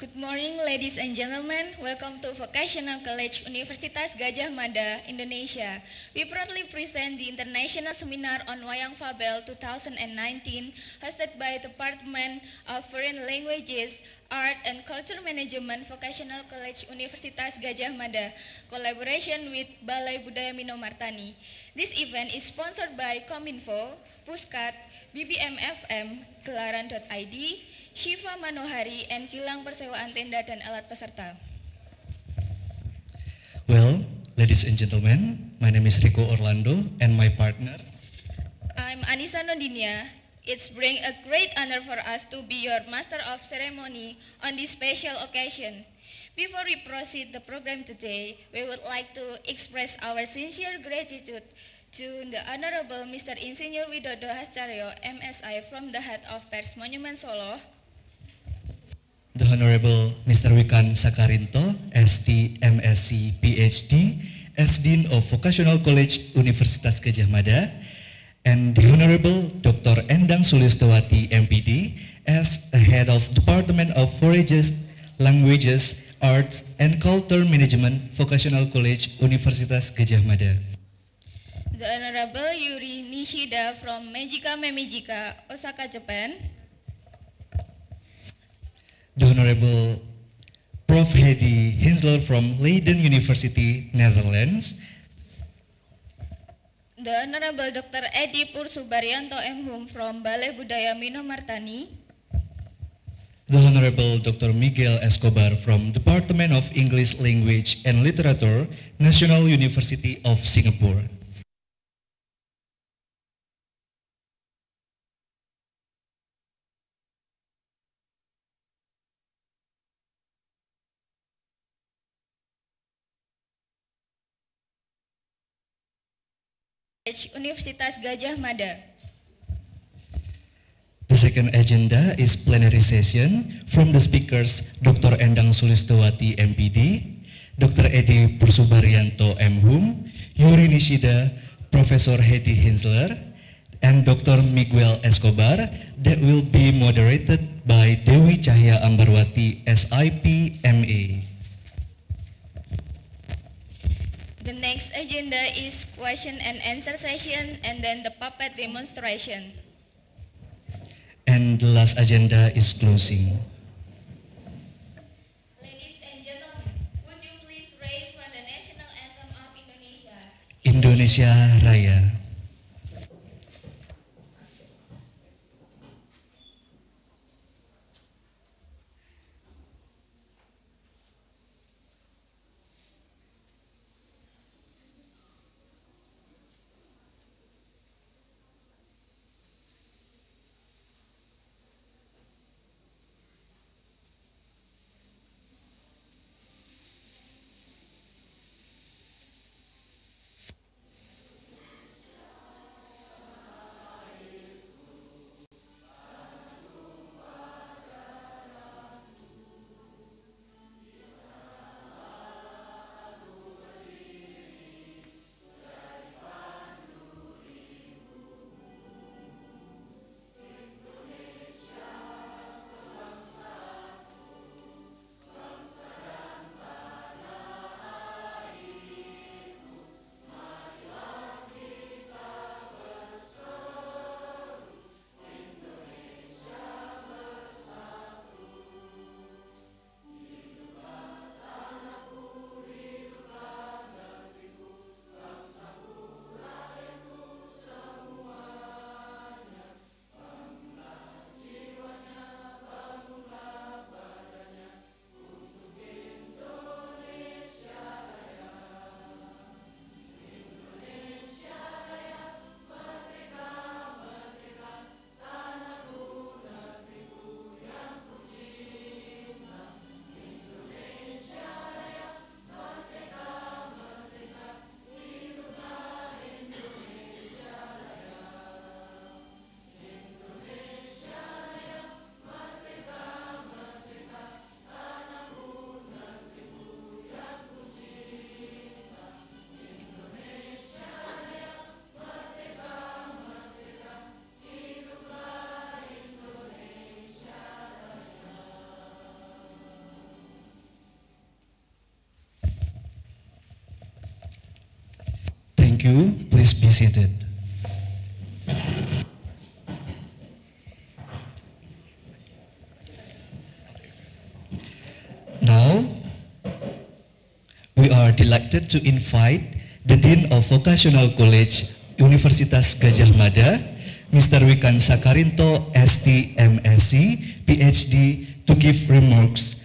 Good morning, ladies and gentlemen. Welcome to Vocational College Universitas Gadjah Mada, Indonesia. We proudly present the International Seminar on Wayang Fabel 2019, hosted by Department of Foreign Languages, Art and Culture Management, Vocational College Universitas Gadjah Mada, collaboration with Balai Budaya Minomartani. This event is sponsored by Kominfo, Puskat, BBM-FM, Gelaran.id, Shiva, Manohari, and Gilang, Persewaan, Tenda, dan alat peserta. Well, ladies and gentlemen, my name is Rico Orlando, and my partner. I'm Anissa Nondinia. It's bring a great honor for us to be your master of ceremony on this special occasion. Before we proceed the program today, we would like to express our sincere gratitude to the Honorable Mr. Insinyur Widodo Hascaryo, MSI, from the head of Pers Monument Solo, The Honorable Mr. Wikan Sakarinto, ST, MSc, PhD, as Dean of Vocational College Universitas Gadjah Mada, and the Honorable Dr. Endang Sulistowati, MPD, as a Head of Department of Foreign Languages, Arts, and Culture Management, Vocational College Universitas Gadjah Mada. The Honorable Yuri Nishida from Meijika Memijika, Osaka, Japan, The Honorable Prof. Hedi Kinsler from Leiden University, Netherlands. The Honorable Dr. Edi Pursubaryanto M.Hum from Balai Budaya Minomartani, The Honorable Dr. Miguel Escobar from Department of English Language and Literature, National University of Singapore. Universitas Gadjah Mada. The second agenda is plenary session from the speakers Dr. Endang Sulistowati, MPD, Dr. Edi Pursubaryanto, M.Hum, Yuri Nishida, Professor Hedi Kinsler, and Dr. Miguel Escobar, that will be moderated by Dewi Cahya Ambarwati, SIP, MA. The next agenda is question and answer session and then the puppet demonstration. And the last agenda is closing. Ladies and gentlemen, would you please raise for the national anthem of Indonesia? Indonesia Raya. you. Please be seated. Now, we are delighted to invite the Dean of Vocational College, Universitas Gadjah Mada, Mr. Wikan Sakarinto, ST, MSc, PhD, to give remarks.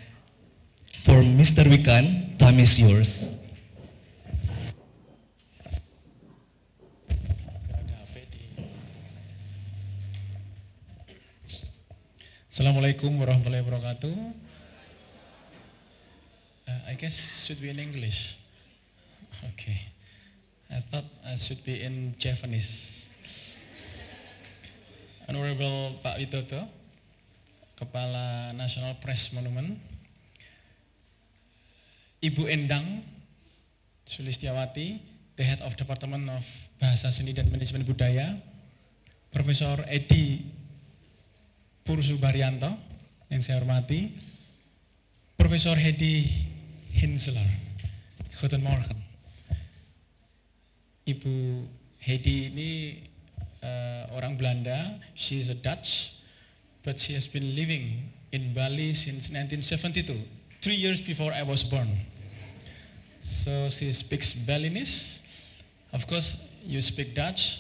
For Mr. Wikan, time is yours. Assalamualaikum warahmatullahi wabarakatuh. I guess should be in English. Okay. I thought I should be in Japanese. Honorable Pak Witoto, Kepala National Press Monument, Ibu Endang Sulistiawati, the Head of Department of Bahasa Seni dan Manajemen Budaya, Profesor Edi Pursubaryanto, yang saya hormati, Profesor Hedi Kinsler. Guten Morgen. Ibu Hedi ini orang Belanda. She is a Dutch, but she has been living in Bali since 1972, 3 years before I was born. So she speaks Balinese. Of course, you speak Dutch,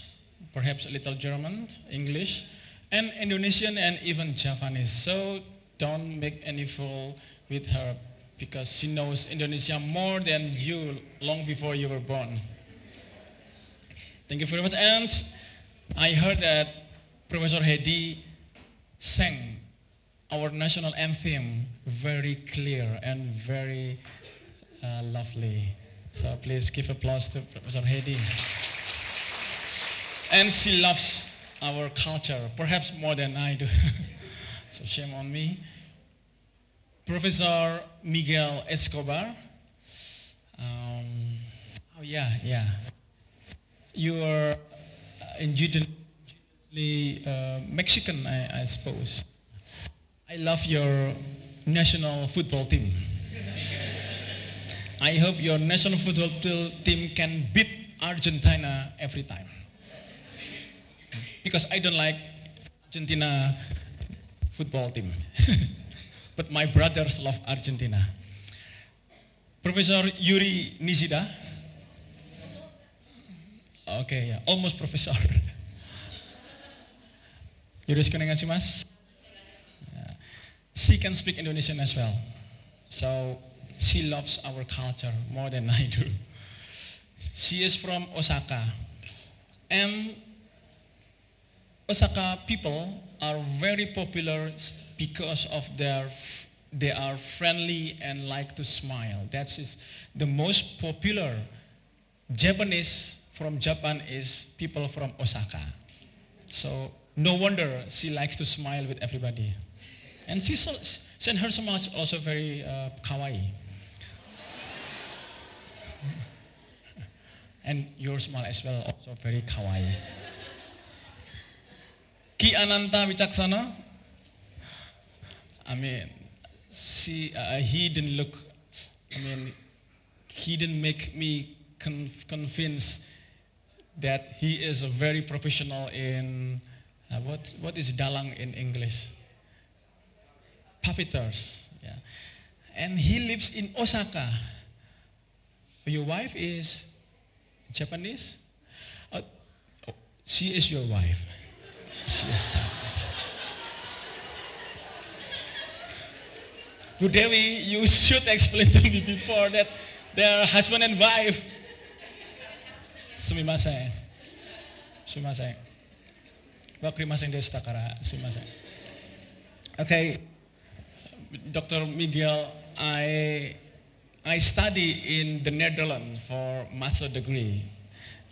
perhaps a little German, English, and Indonesian, and even Japanese. So don't make any fool with her, because she knows Indonesia more than you long before you were born. Thank you very much. And I heard that Professor Hedi sang our national anthem very clear and very lovely. So please give applause to Professor Hedi. And she loves our culture, perhaps more than I do. So shame on me. Professor Miguel Escobar. You are indigenously Mexican, I suppose. I love your national football team. I hope your national football team can beat Argentina every time. Because I don't like Argentina football team. But my brothers love Argentina. Professor Yuri Nishida. Okay, yeah, almost professor. Yoroshiku onegaishimasu. She can speak Indonesian as well. So she loves our culture more than I do. She is from Osaka. And Osaka people are very popular because of they are friendly and like to smile. That is the most popular Japanese from Japan is people from Osaka. So no wonder she likes to smile with everybody. And and her smile is also very kawaii. And your smile as well also very kawaii. Ki Ananta Wicaksana. I mean, he didn't look, he didn't make me convinced that he is a very professional in, what is dalang in English? Puppeteers, yeah. And he lives in Osaka. Your wife is Japanese? Oh, she is your wife. She is Japanese. Bu Dewi, you should explain to me before that they are husband and wife. Sumimasen. Sumimasen. Wakrimasen desu takara. Sumimasen. Okay, Dr. Miguel, I study in the Netherlands for master degree,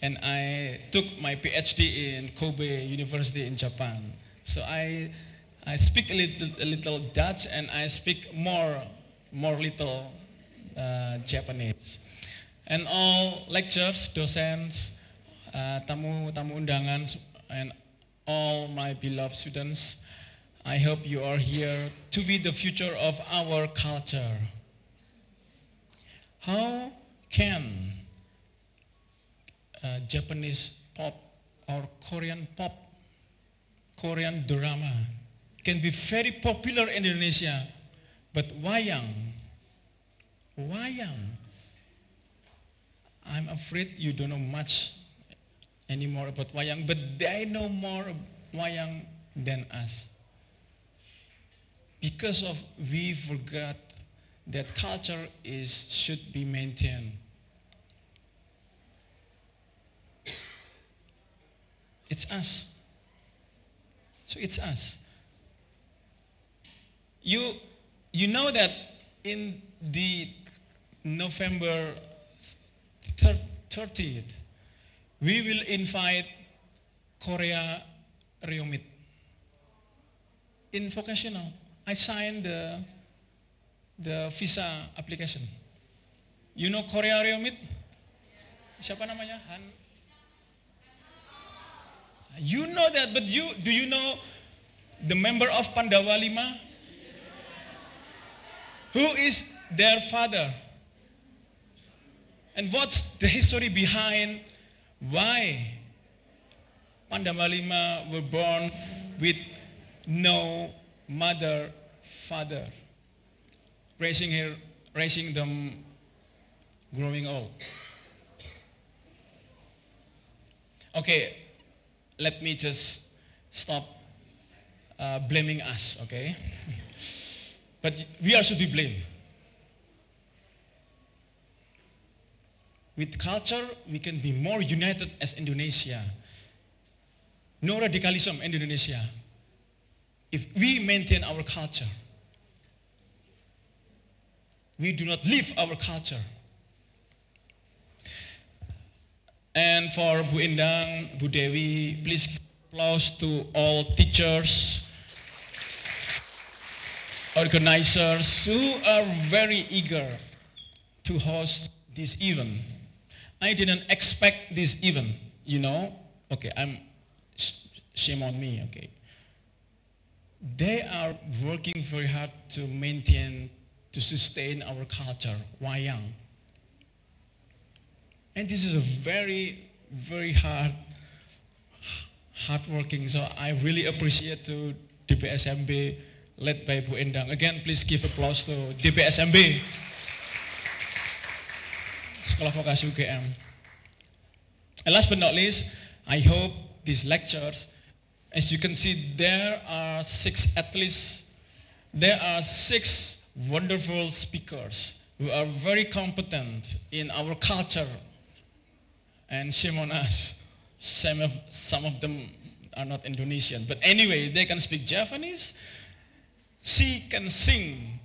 and I took my PhD in Kobe University in Japan. So I speak a little Dutch, and I speak more little Japanese. And all lecturers, docents, tamu undangan, and all my beloved students, I hope you are here to be the future of our culture. How can Japanese pop or Korean pop, Korean drama can be very popular in Indonesia, but wayang, I'm afraid you don't know much anymore about wayang, but they know more wayang than us. Because of we forgot that culture should be maintained. It's us. So it's us. You know that in the November 30th, we will invite Korea Reomit in vocational. I signed the visa application. You know Korea Reomit? Siapa namanya? Han? You know that, but do you know the member of Pandawa Lima? Who is their father? And what's the history behind why Pandawa Lima were born with no mother, father, raising them growing old? Okay, let me just stop blaming us, okay? But we should be blamed. With culture, we can be more united as Indonesia. No radicalism in Indonesia. If we maintain our culture, we do not leave our culture. And for Bu Endang, Bu Dewi, please give applause to all teachers, organizers who are very eager to host this event. I didn't expect this event, you know. Okay, shame on me, okay. They are working very hard to maintain, to sustain our culture, wayang. And this is a very, very hard working. So I really appreciate to DPSMB led by Bu Endang. Again, please give applause to DPSMB. Sekolah Vokasi UGM. And last but not least, I hope these lectures, as you can see, there are 6 athletes, there are 6 wonderful speakers who are very competent in our culture. And shame on us, some of them are not Indonesian. But anyway, they can speak Japanese. She can sing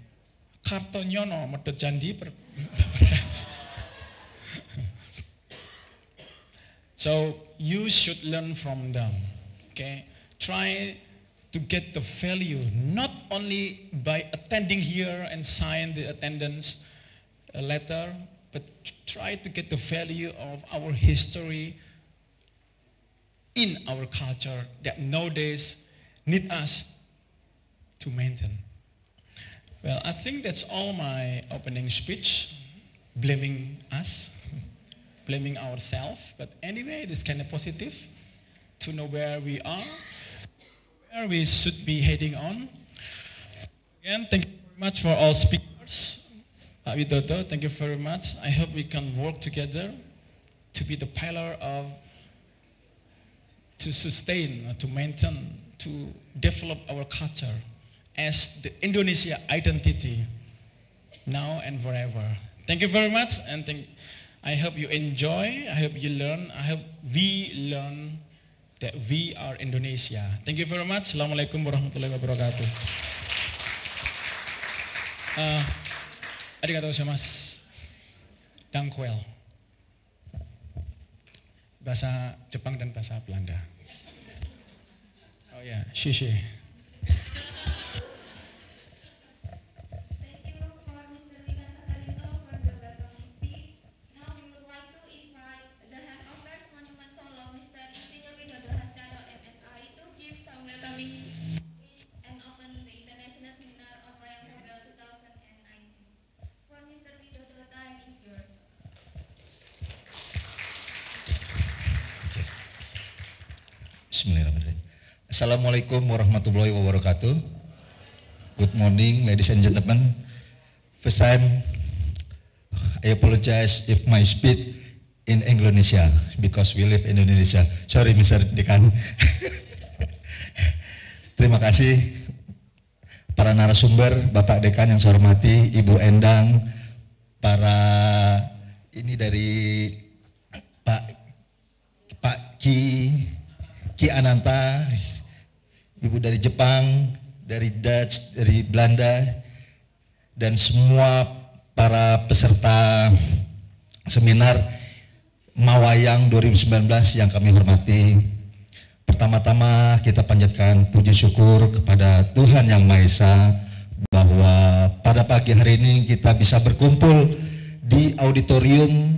Kartonyono Medot Jandi perhaps. So you should learn from them, okay? Try to get the value, not only by attending here and sign the attendance letter, but try to get the value of our history in our culture that nowadays need us to maintain. Well, I think that's all my opening speech, blaming us, blaming ourselves. But anyway, it is kind of positive to know where we are, where we should be heading on. Again, thank you very much for all speakers. Widodo, thank you very much. I hope we can work together to be the pillar to sustain, to maintain, to develop our culture as the Indonesia identity now and forever. Thank you very much, and I hope you enjoy, I hope you learn, I hope we learn that we are Indonesia. Thank you very much. Assalamualaikum warahmatullahi wabarakatuh. Arigatou gozaimasu. Dankjewel. Bahasa Jepang dan bahasa Belanda. Oh ya, shishi. Bismillahirrahmanirrahim. Assalamualaikum warahmatullahi wabarakatuh. Good morning, ladies and gentlemen. First time, I apologize if my speed in Indonesia because we live in Indonesia. Sorry, Mr. Dekan. Terima kasih para narasumber, Bapak Dekan yang saya hormati, Ibu Endang, para ini dari Pak Ki Ananta, Ibu dari Jepang, dari Dutch, dari Belanda, dan semua para peserta seminar Mawayang 2019 yang kami hormati. Pertama-tama kita panjatkan puji syukur kepada Tuhan Yang Maha Esa bahwa pada pagi hari ini kita bisa berkumpul di auditorium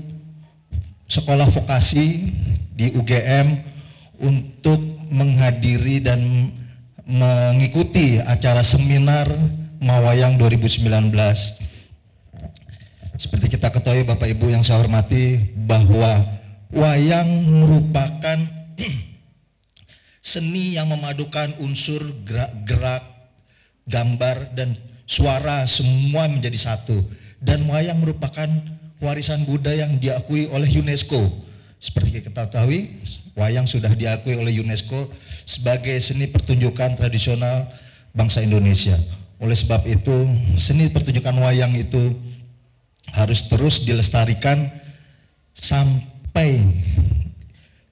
Sekolah Vokasi di UGM untuk menghadiri dan mengikuti acara seminar Mawayang 2019. Seperti kita ketahui Bapak Ibu yang saya hormati bahwa wayang merupakan seni yang memadukan unsur gerak, gambar, dan suara semua menjadi satu. Dan wayang merupakan warisan budaya yang diakui oleh UNESCO. Seperti kita ketahui, wayang sudah diakui oleh UNESCO sebagai seni pertunjukan tradisional bangsa Indonesia. Oleh sebab itu, seni pertunjukan wayang itu harus terus dilestarikan sampai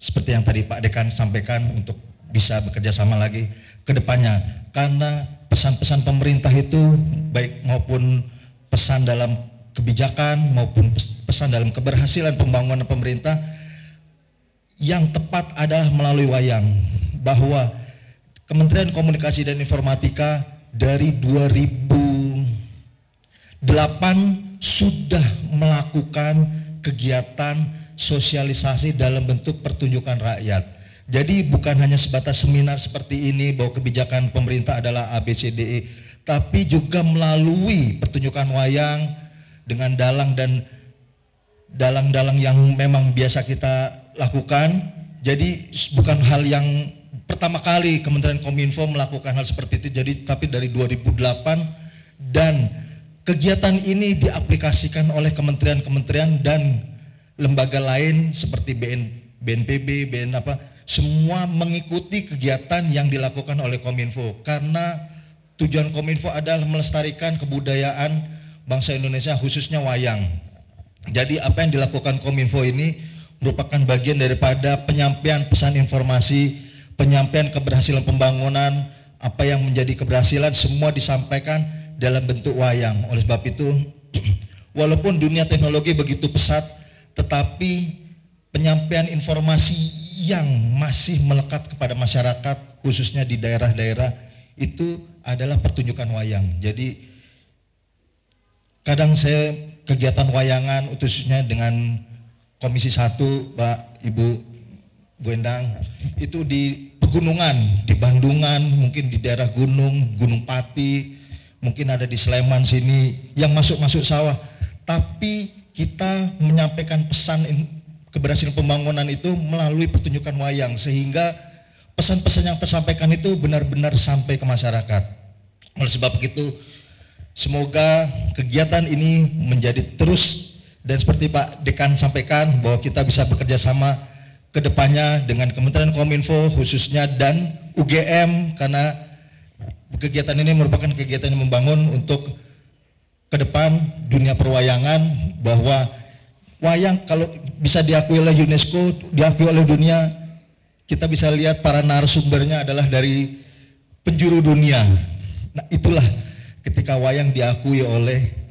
seperti yang tadi Pak Dekan sampaikan untuk bisa bekerja sama lagi ke depannya. Karena pesan-pesan pemerintah itu baik maupun pesan dalam kebijakan maupun pesan dalam keberhasilan pembangunan pemerintah yang tepat adalah melalui wayang. Bahwa Kementerian Komunikasi dan Informatika dari 2008 sudah melakukan kegiatan sosialisasi dalam bentuk pertunjukan rakyat. Jadi bukan hanya sebatas seminar seperti ini bahwa kebijakan pemerintah adalah ABCDE, tapi juga melalui pertunjukan wayang dengan dalang yang memang biasa kita lakukan. Jadi bukan hal yang pertama kali Kementerian Kominfo melakukan hal seperti itu, tapi dari 2008, dan kegiatan ini diaplikasikan oleh kementerian-kementerian dan lembaga lain seperti BNPB, semua mengikuti kegiatan yang dilakukan oleh Kominfo, karena tujuan Kominfo adalah melestarikan kebudayaan bangsa Indonesia khususnya wayang. Jadi apa yang dilakukan Kominfo ini merupakan bagian daripada penyampaian pesan informasi, penyampaian keberhasilan pembangunan, apa yang menjadi keberhasilan semua disampaikan dalam bentuk wayang. Oleh sebab itu, walaupun dunia teknologi begitu pesat, tetapi penyampaian informasi yang masih melekat kepada masyarakat, khususnya di daerah-daerah, itu adalah pertunjukan wayang. Jadi kadang saya kegiatan wayangan, khususnya dengan Komisi 1, Pak Ibu Bu Endang, itu di pegunungan, di Bandungan, mungkin di daerah Gunung Pati, mungkin ada di Sleman sini yang masuk sawah. Tapi kita menyampaikan pesan keberhasilan pembangunan itu melalui pertunjukan wayang, sehingga pesan-pesan yang tersampaikan itu benar-benar sampai ke masyarakat. Oleh sebab itu, semoga kegiatan ini menjadi terus, dan seperti Pak Dekan sampaikan bahwa kita bisa bekerja sama ke depannya dengan Kementerian Kominfo khususnya dan UGM, karena kegiatan ini merupakan kegiatan yang membangun untuk ke depan dunia perwayangan, bahwa wayang kalau bisa diakui oleh UNESCO, diakui oleh dunia, kita bisa lihat para narasumbernya adalah dari penjuru dunia. Nah, itulah ketika wayang diakui oleh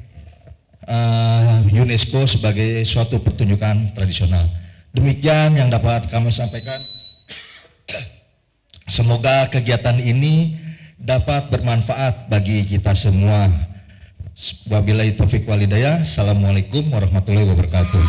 UNESCO sebagai suatu pertunjukan tradisional. Demikian yang dapat kami sampaikan. Semoga kegiatan ini dapat bermanfaat bagi kita semua. Wabillahi taufiq wal hidayah. Assalamualaikum warahmatullahi wabarakatuh.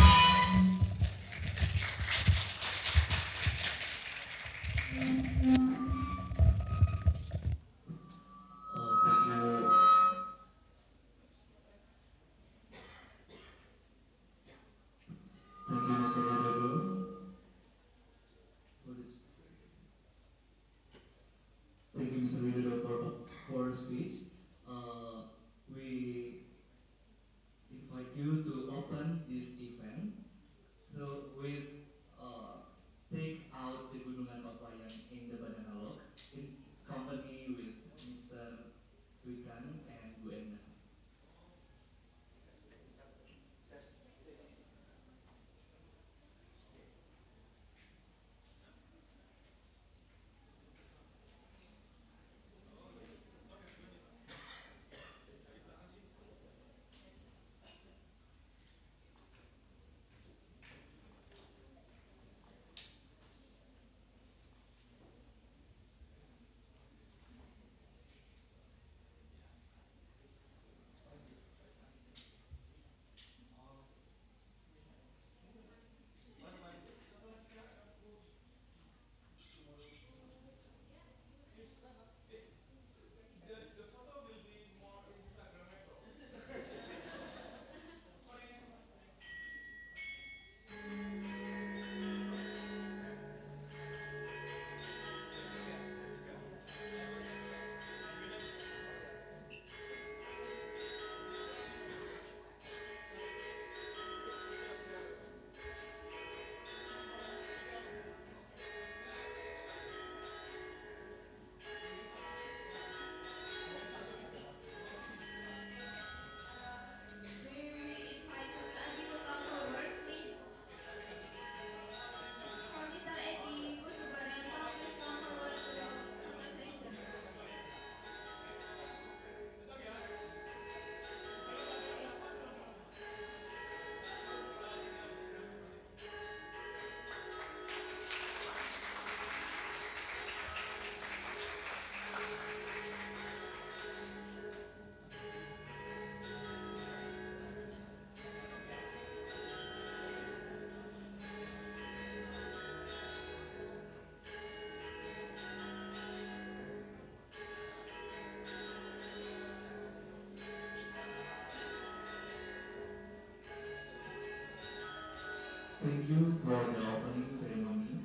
Thank you for the opening ceremony.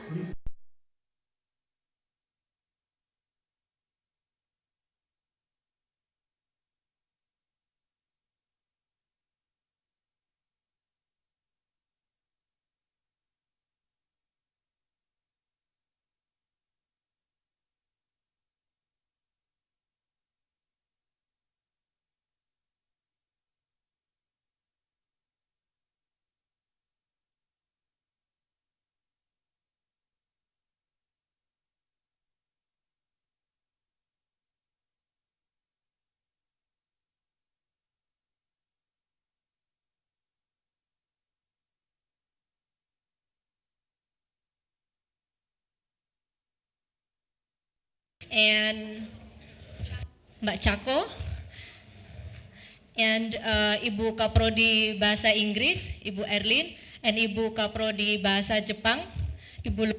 Please. And Mbak Chako, and Ibu Kaprodi Bahasa Inggris, Ibu Erlin, and Ibu Kaprodi Bahasa Jepang, Ibu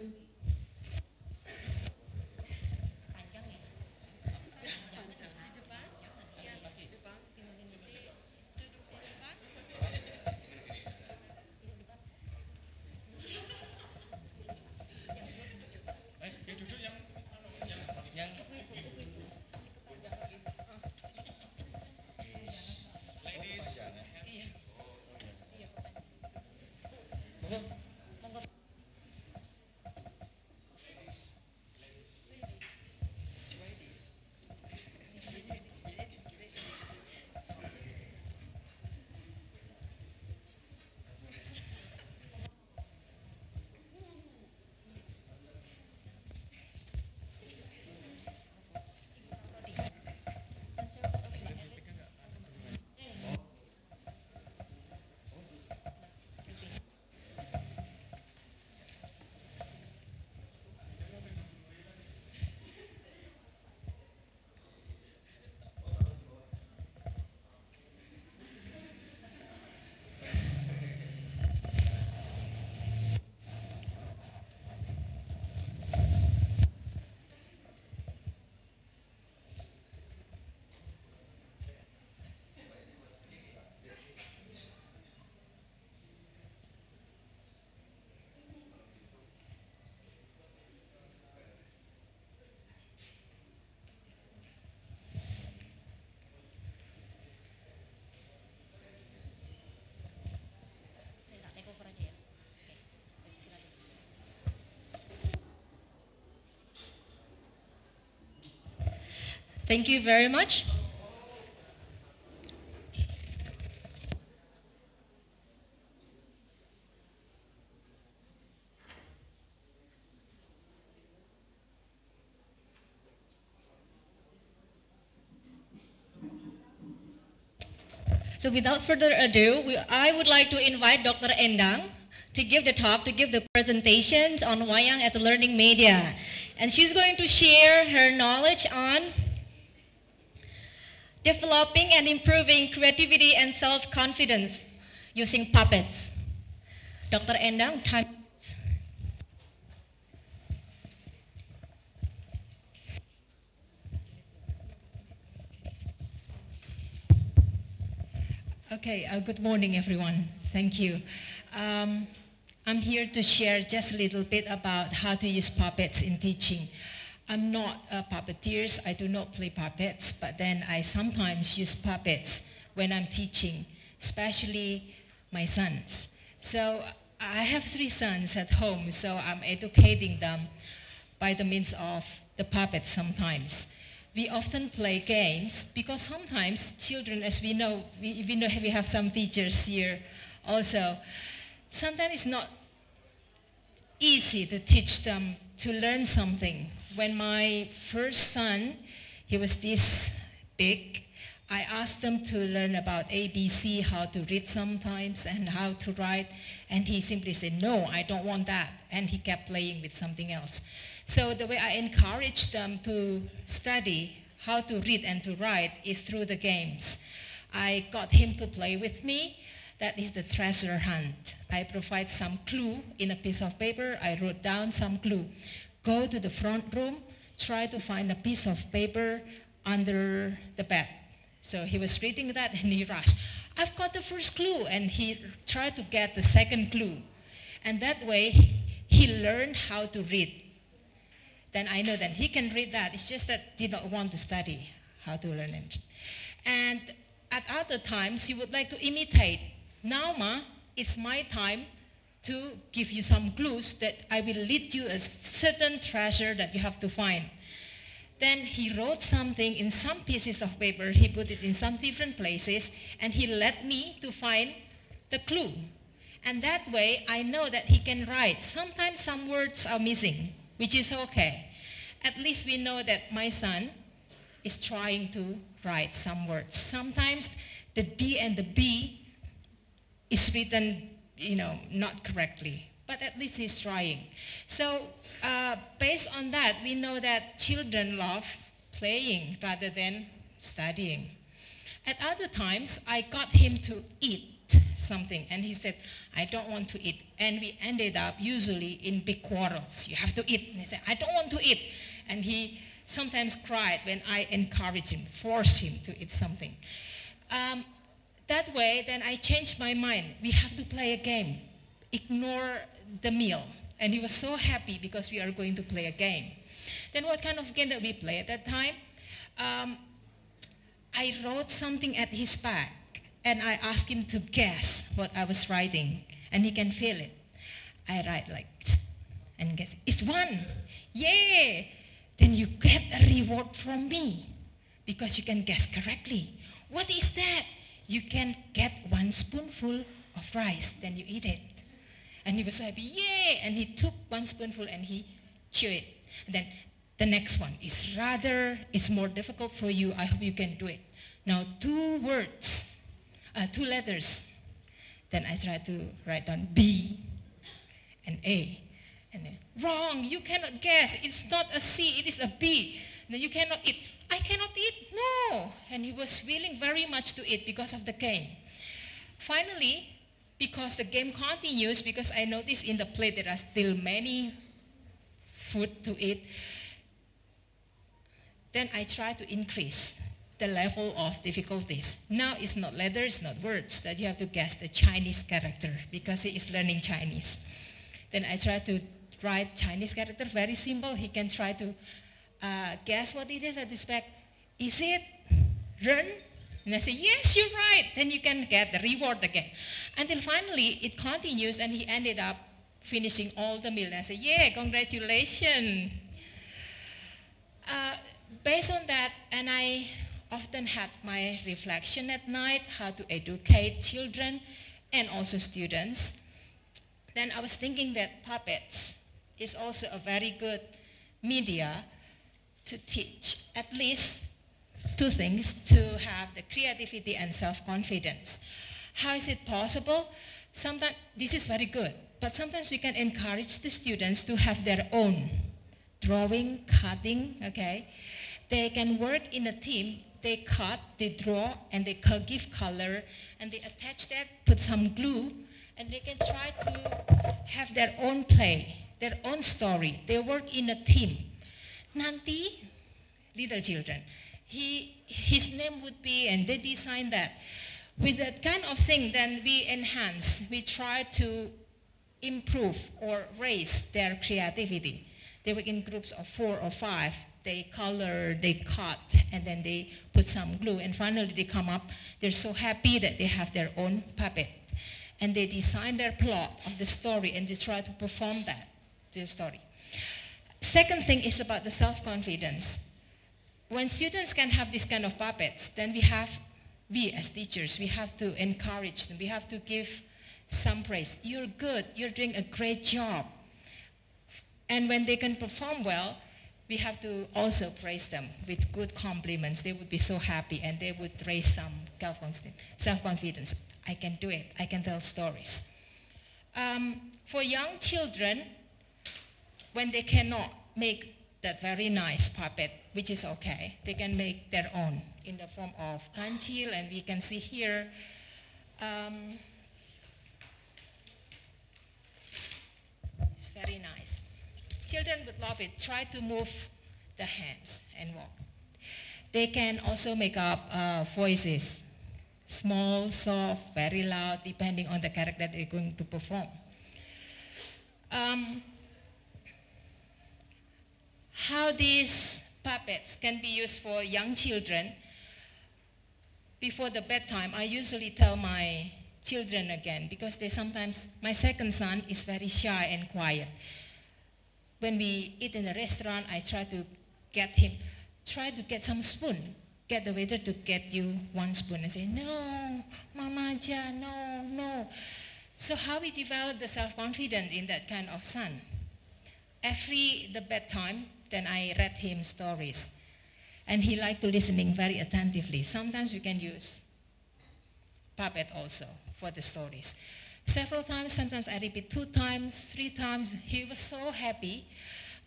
Thank you very much. So without further ado, I would like to invite Dr. Endang to give the talk, to give the presentations on Wayang at the Learning Media. And she's going to share her knowledge on developing and improving creativity and self-confidence using puppets. Dr. Endang, time. Okay, good morning everyone. Thank you. I'm here to share just a little bit about how to use puppets in teaching. I'm not a puppeteer, I do not play puppets, but then I sometimes use puppets when I'm teaching, especially my sons. So I have 3 sons at home, so I'm educating them by the means of the puppets sometimes. We often play games because sometimes children, as we know, we have some teachers here also, sometimes it's not easy to teach them to learn something. When my first son, he was this big, I asked them to learn about ABC, how to read sometimes, and how to write, and he simply said, no, I don't want that, and he kept playing with something else. So the way I encourage them to study how to read and to write is through the games. I got him to play with me. That is the treasure hunt. I provide some clue in a piece of paper. I wrote down some clue. Go to the front room, try to find a piece of paper under the bed. So he was reading that and he rushed. I've got the first clue, and he tried to get the second clue. And that way, he learned how to read. Then I know that he can read that. It's just that he did not want to study how to learn it. And at other times, he would like to imitate. Now, Ma, it's my time to give you some clues that I will lead you a certain treasure that you have to find. Then he wrote something in some pieces of paper. He put it in some different places, and he led me to find the clue. And that way, I know that he can write. Sometimes some words are missing, which is okay. At least we know that my son is trying to write some words. Sometimes the D and the B is written, not correctly, but at least he's trying. So based on that, we know that children love playing rather than studying. At other times, I got him to eat something, and he said, I don't want to eat. And we ended up usually in big quarrels. You have to eat. And he said, I don't want to eat. And he sometimes cried when I encouraged him, forced him to eat something. That way, then I changed my mind. We have to play a game. Ignore the meal. And he was so happy because we are going to play a game. Then what kind of game that we play at that time? I wrote something at his back, and I asked him to guess what I was writing, and he can feel it. I write like, and guess, it's 1. Yay! Then you get a reward from me because you can guess correctly. What is that? You can get 1 spoonful of rice, then you eat it. And he was so happy, yay! And he took 1 spoonful and he chewed it. And then the next one is it's more difficult for you. I hope you can do it. Now 2 words, 2 letters. Then I try to write down B and A. And then, wrong, you cannot guess. It's not a C, it is a B. Then you cannot eat. I cannot eat, no. And he was willing very much to eat because of the game. Finally, because the game continues, because I noticed in the plate there are still many food to eat, then I try to increase the level of difficulties. Now it's not letters, not words, that you have to guess the Chinese character because he is learning Chinese. Then I try to write Chinese character, very simple. He can try to guess what it is at this back. Is it run? And I say, yes, you're right. Then you can get the reward again. Until finally it continues and he ended up finishing all the meal. And I say, yeah, congratulations. Based on that, and I often had my reflection at night, how to educate children and also students. Then I was thinking that puppets is also a very good media to teach at least 2 things, to have the creativity and self-confidence. How is it possible? Sometimes, this is very good, but sometimes we can encourage the students to have their own drawing, cutting, okay? They can work in a team. They cut, they draw, and they give color, and they attach that, put some glue, and they can try to have their own play, their own story. They work in a team. Nanti, little children, his name would be, and they design that. With that kind of thing, then we enhance, we try to improve or raise their creativity. They work in groups of 4 or 5. They color, they cut, and then they put some glue, and finally they come up. They're so happy that they have their own puppet. And they design their plot of the story, and they try to perform that, their story. Second thing is about the self-confidence. When students can have this kind of puppets, then we as teachers, we have to encourage them. We have to give some praise. You're good, you're doing a great job. And when they can perform well, we have to also praise them with good compliments. They would be so happy, and they would raise some self-confidence. I can do it. I can tell stories. For young children, when they cannot make that very nice puppet, which is okay, they can make their own in the form of kancil, and we can see here it's very nice. Children would love it. Try to move the hands and walk. They can also make up voices. small, soft, very loud, depending on the character they're going to perform. How these puppets can be used for young children. Before the bedtime, I usually tell my children again, because they sometimes, my second son is very shy and quiet. When we eat in a restaurant, I try to get him, try to get some spoon. Get the waiter to get you one spoon and say, no, Mama Ja, no, no. So how we develop the self-confidence in that kind of son? Every the bedtime, then I read him stories. And he liked to listening very attentively. Sometimes we can use puppet also for the stories. Several times, sometimes I repeat 2 times, 3 times. He was so happy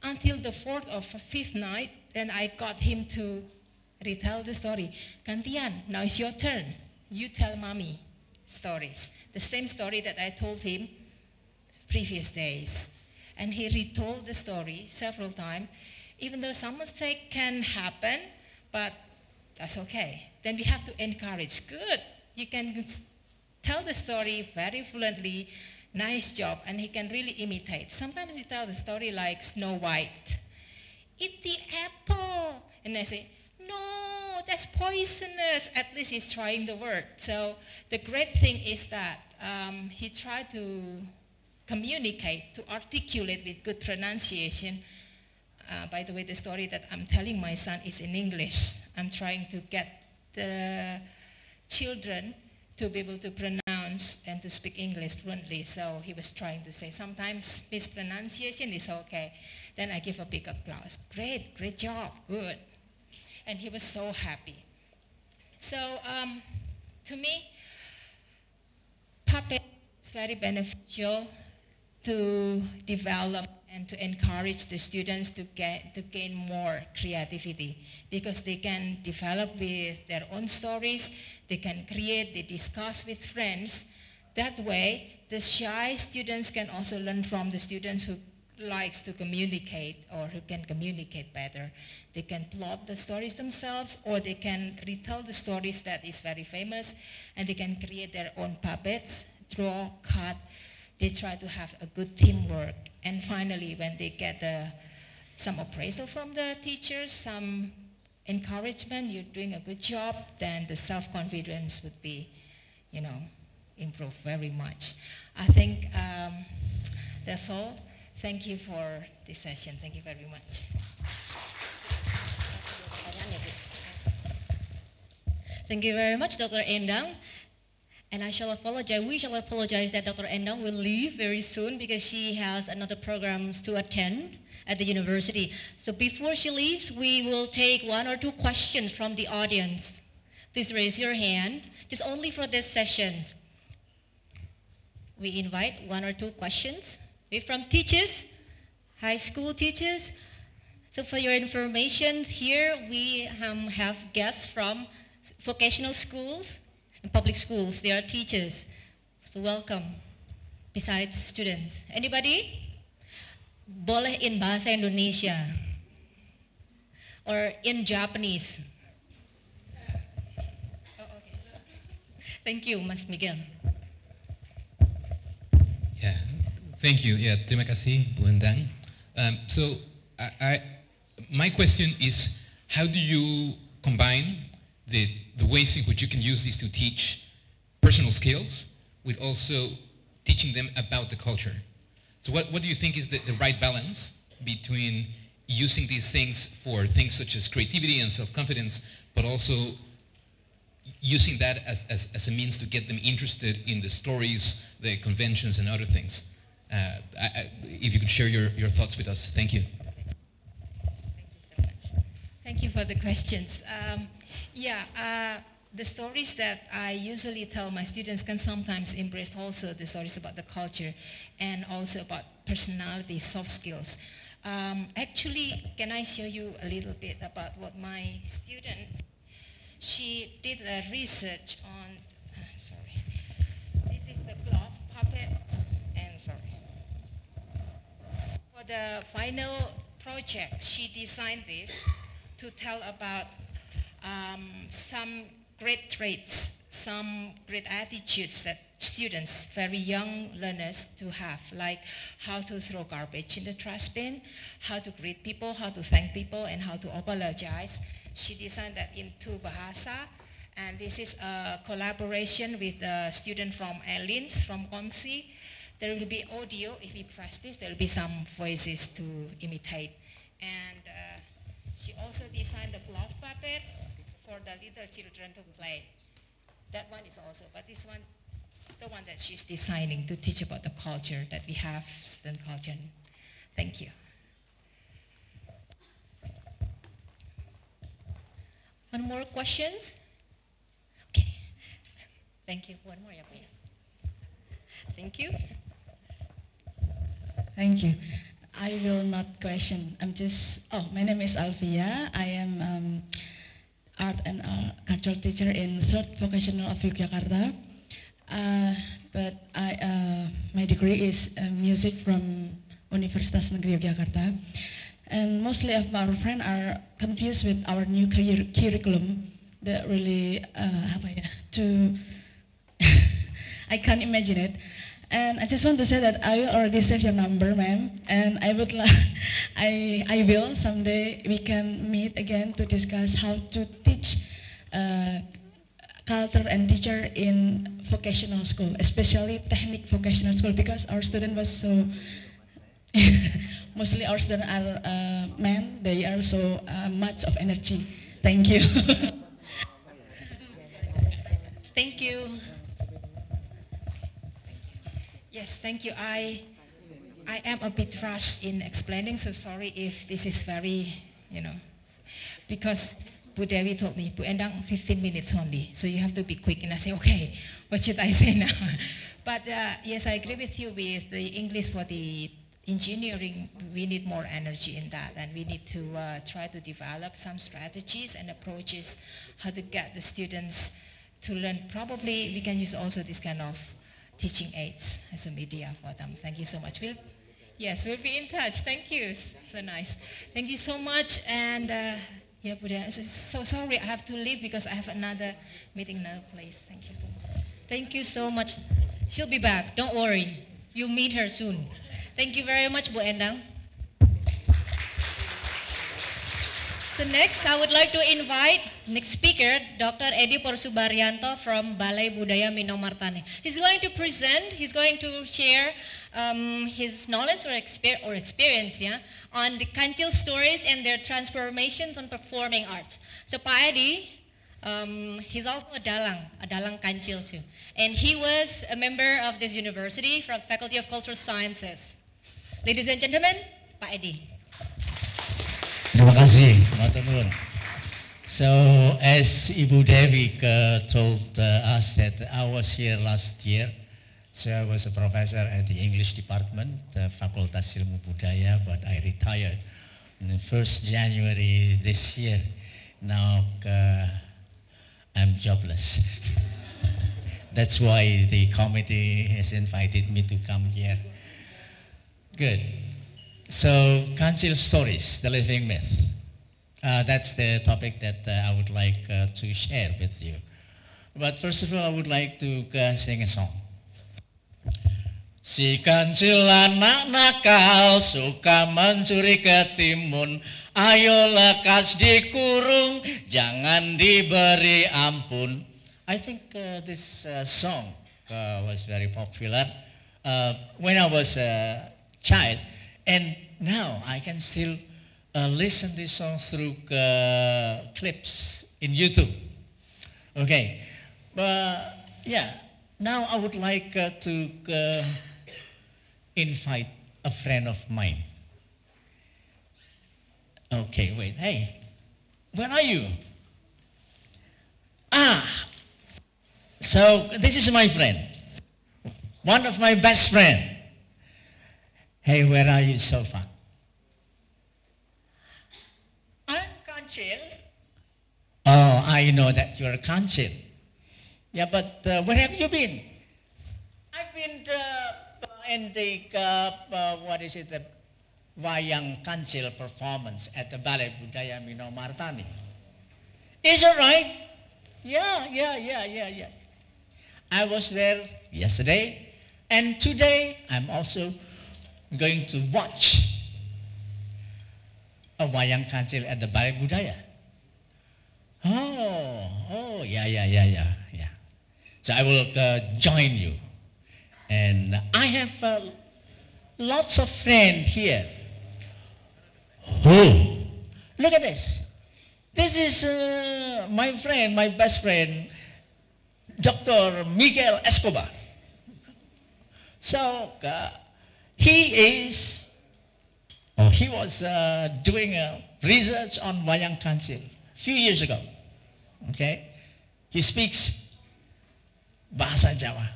until the 4th or 5th night, then I got him to retell the story. Gantian, now it's your turn. You tell mommy stories. The same story that I told him previous days. And he retold the story several times, even though some mistake can happen, but that's okay. Then we have to encourage. Good, you can tell the story very fluently, nice job, and he can really imitate. Sometimes we tell the story like Snow White. Eat the apple. And I say, no, that's poisonous. At least he's trying the word. So the great thing is that he tried to communicate, to articulate with good pronunciation. By the way, the story that I'm telling my son is in English. I'm trying to get the children to be able to pronounce and to speak English fluently. So he was trying to say, sometimes mispronunciation is okay. Then I give a big applause. Great, great job, good. And he was so happy. So to me, puppet is very beneficial to develop and to encourage the students to gain more creativity, because they can develop with their own stories, they can create, they discuss with friends. That way, the shy students can also learn from the students who likes to communicate or who can communicate better. They can plot the stories themselves, or they can retell the stories that is very famous, and they can create their own puppets, draw, cut. They try to have a good teamwork. And finally, when they get some appraisal from the teachers, some encouragement, you're doing a good job, then the self-confidence would be, improve very much. I think that's all. Thank you for this session. Thank you very much. Thank you very much, Dr. Endang. And we shall apologize that Dr. Endang will leave very soon because she has another programs to attend at the university. So before she leaves, we will take 1 or 2 questions from the audience. Please raise your hand, just only for this session. We invite 1 or 2 questions. We're from teachers, high school teachers. So for your information, here we have guests from vocational schools and public schools. They are teachers. So welcome, besides students. Anybody? Boleh in bahasa Indonesia or in Japanese. Thank you, Mas Miguel. Yeah, thank you. Yeah, terima kasih, Bu Endang. So my question is, how do you combine the ways in which you can use these to teach personal skills with also teaching them about the culture? So what do you think is the right balance between using these things for things such as creativity and self-confidence, but also using that as a means to get them interested in the stories, the conventions, and other things? If you could share your thoughts with us. Thank you. Thank you so much. Thank you for the questions. The stories that I usually tell my students can sometimes embrace also the stories about the culture and also about personality, soft skills. Actually, can I show you a little bit about what my student, she did a research on, this is the glove puppet, and for the final project, she designed this to tell about some great traits, some great attitudes that students, very young learners to have, like how to throw garbage in the trash bin, how to greet people, how to thank people, and how to apologize. She designed that in 2 bahasa, and this is a collaboration with a student from Elins, from Komsi. There will be audio. If we press this, there will be some voices to imitate. And she also designed the glove puppet for the little children to play. That one is also, but this one, the one that she's designing to teach about the culture that we have, student culture. Thank you. One more questions? Okay. Thank you. One more, yeah. Thank you. Thank you. I will not question. My name is Alvia. I am art and cultural teacher in 3rd Vocational of Yogyakarta. But my degree is music from Universitas Negeri Yogyakarta. And mostly of our friends are confused with our new curriculum that really, I can't imagine it. And I just want to say that I will already save your number, ma'am, and I would I will someday we can meet again to discuss how to teach culture and teacher in vocational school, especially technical vocational school, because our student was so mostly our students are men. They are so much of energy. Thank you. Thank you. Yes, thank you. I am a bit rushed in explaining, so sorry if this is very, because Bu Dewi told me, Bu Endang, 15 minutes only, so you have to be quick. And I say, okay, what should I say now? But yes, I agree with you with the English for the engineering. We need more energy in that, and we need to try to develop some strategies and approaches how to get the students to learn. Probably we can use also this kind of teaching aids as a media for them. Thank you so much. We'll be in touch. Thank you. So nice. Thank you so much. And yeah, Budaya, so sorry I have to leave because I have another meeting in another place. Thank you so much. Thank you so much. She'll be back. Don't worry. You'll meet her soon. Thank you very much, Bu Endang. So next, I would like to invite next speaker, Dr. Edi Porsubaryanto from Balai Budaya Minomartani. He's going to present, he's going to share his knowledge or experience on the Kancil stories and their transformations on performing arts. So Pak Edi, he's also a dalang Kancil too. And he was a member of this university from Faculty of Cultural Sciences. Ladies and gentlemen, Pak Edi. Terima kasih, Matur. So as Ibu Dewi told us that I was here last year, so I was a professor at the English department, Fakultas Ilmu Budaya, but I retired on the 1st January this year. Now I'm jobless. That's why the committee has invited me to come here. Good. So, Kancil stories, the living myth. That's the topic that I would like to share with you. But first of all, I would like to sing a song. Si Kancil anak nakal, suka mencuri ketimun. Ayo lekas dikurung, jangan diberi ampun. I think this song was very popular when I was a child. And now I can still listen this song through clips in YouTube. Okay, but yeah, now I would like to invite a friend of mine. Okay, wait, hey, where are you? So this is my friend, one of my best friends. Hey, where are you so far? I'm Kancil. Oh, I know that you're a Kancil. Yeah, but where have you been? I've been in the, the Wayang Kancil performance at the Balai Budaya Minomartani. Is it right? Yeah. I was there yesterday, and today I'm also going to watch a Wayang Kancil at the Balai Budaya. Oh, yeah. So I will join you. And I have lots of friends here. Oh, look at this. This is my friend, my best friend, Dr. Miguel Escobar. So he was doing research on Wayang Kancil a few years ago. Okay, he speaks Bahasa Jawa.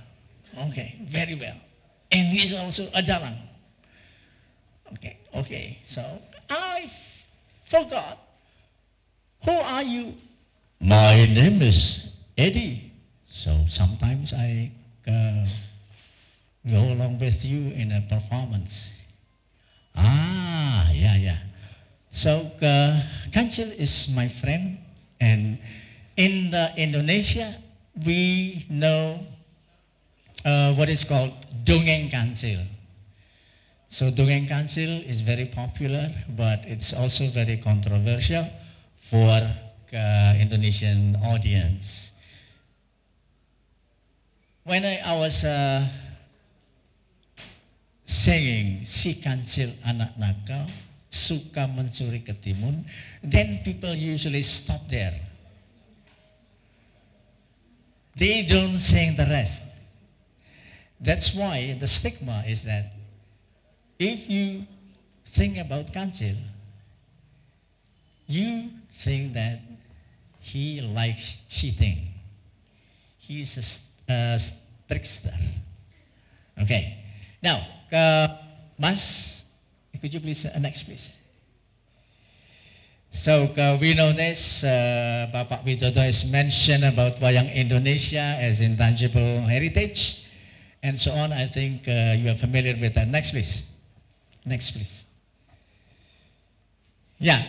Okay, very well. And he's also a Dalang. Okay. So I forgot. Who are you? My name is Eddie. So sometimes I go along with you in a performance. Yeah. So Kancil is my friend, and in Indonesia we know what is called Dongeng Kancil. So Dongeng Kancil is very popular, but it's also very controversial for Indonesian audience. When I was singing Si Kancil Anak Nakal, Suka Mencuri Ketimun, then people usually stop there. They don't sing the rest. That's why the stigma is that if you think about Kancil, you think that he likes cheating. He's a trickster. Okay. Now, Mas, could you please, next please. So we know this, Bapak Widodo has mentioned about Wayang Indonesia as intangible heritage and so on. I think you are familiar with that. Next please. Next please. Yeah,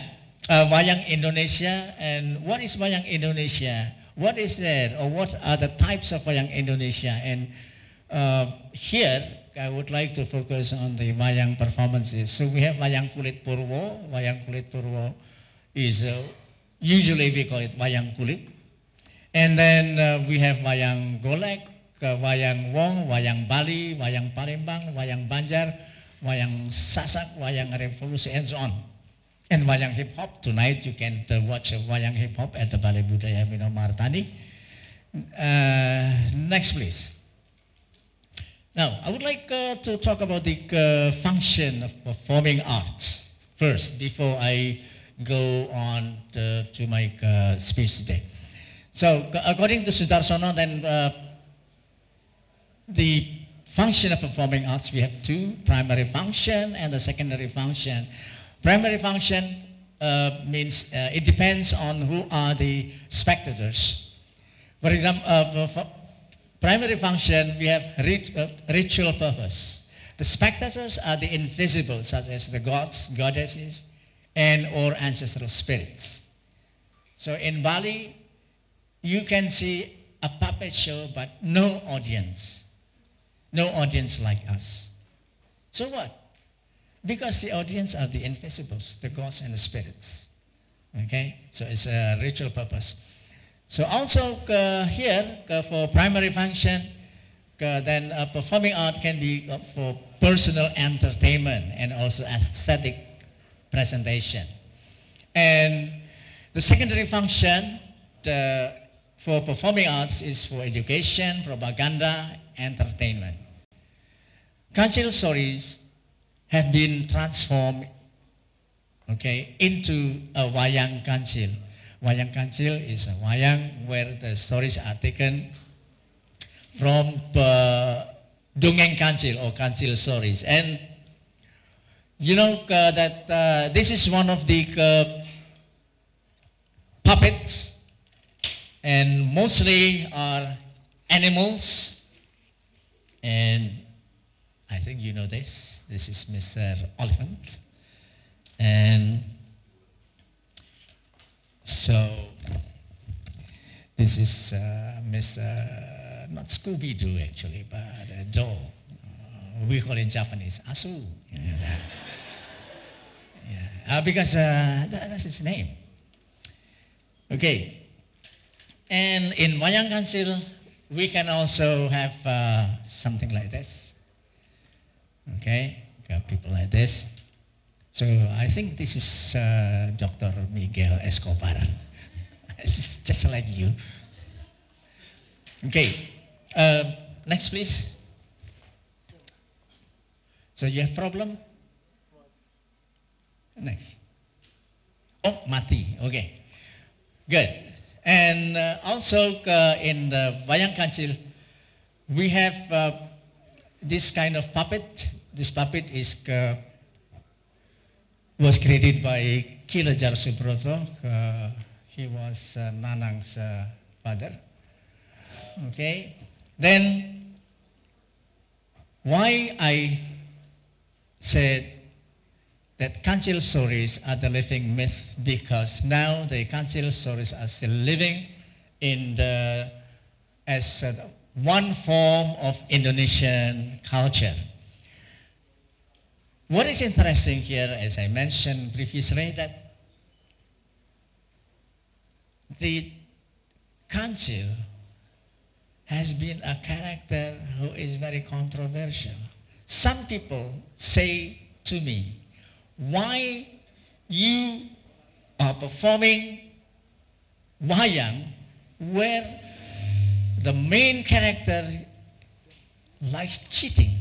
Wayang Indonesia. And what is Wayang Indonesia? What is there, or what are the types of Wayang Indonesia? And here, I would like to focus on the Wayang performances. So we have Wayang Kulit Purwo. Wayang Kulit Purwo is, usually we call it Wayang Kulit. And then we have Wayang Golek, Wayang Wong, Wayang Bali, Wayang Palembang, Wayang Banjar, Wayang Sasak, Wayang Revolusi, and so on. And Wayang Hip Hop. Tonight you can watch Wayang Hip Hop at the Balai Budaya Minomartani. Next please. Now, I would like to talk about the function of performing arts first before I go on to my speech today. So, according to Sudarsono, then the function of performing arts, we have two, primary function and the secondary function. Primary function means it depends on who are the spectators. For example, primary function, we have ritual purpose. The spectators are the invisible, such as the gods, goddesses, and or ancestral spirits. So in Bali, you can see a puppet show, but no audience. No audience like us. So what? Because the audience are the invisibles, the gods and the spirits. Okay? So it's a ritual purpose. So also here, for primary function, then performing art can be for personal entertainment and also aesthetic presentation. And the secondary function for performing arts is for education, propaganda, entertainment. Kancil stories have been transformed, okay, into a Wayang Kancil. Wayang Kancil is a wayang where the stories are taken from Dongeng Kancil or Kancil stories. And you know that this is one of the puppets, and mostly are animals. And I think you know this. This is Mr. Elephant. And so this is Mr. not Scooby-Doo actually, but a doll. We call in Japanese, Asu. Because that's its name. Okay. And in Wayang Council, we can also have something like this. Okay, got people like this. So I think this is Dr. Miguel Escobar. It's just like you. Okay, next please. So you have problem? Next. Oh, mati. Okay, good. And also in the Wayang Council, we have this kind of puppet. This puppet was created by Kilajar Subroto. He was Nanang's father. Okay. Then, why I said that council stories are the living myth, because now the council stories are still living in as one form of Indonesian culture. What is interesting here, as I mentioned previously, that the council has been a character who is very controversial. Some people say to me, why you are performing wayang where the main character likes cheating.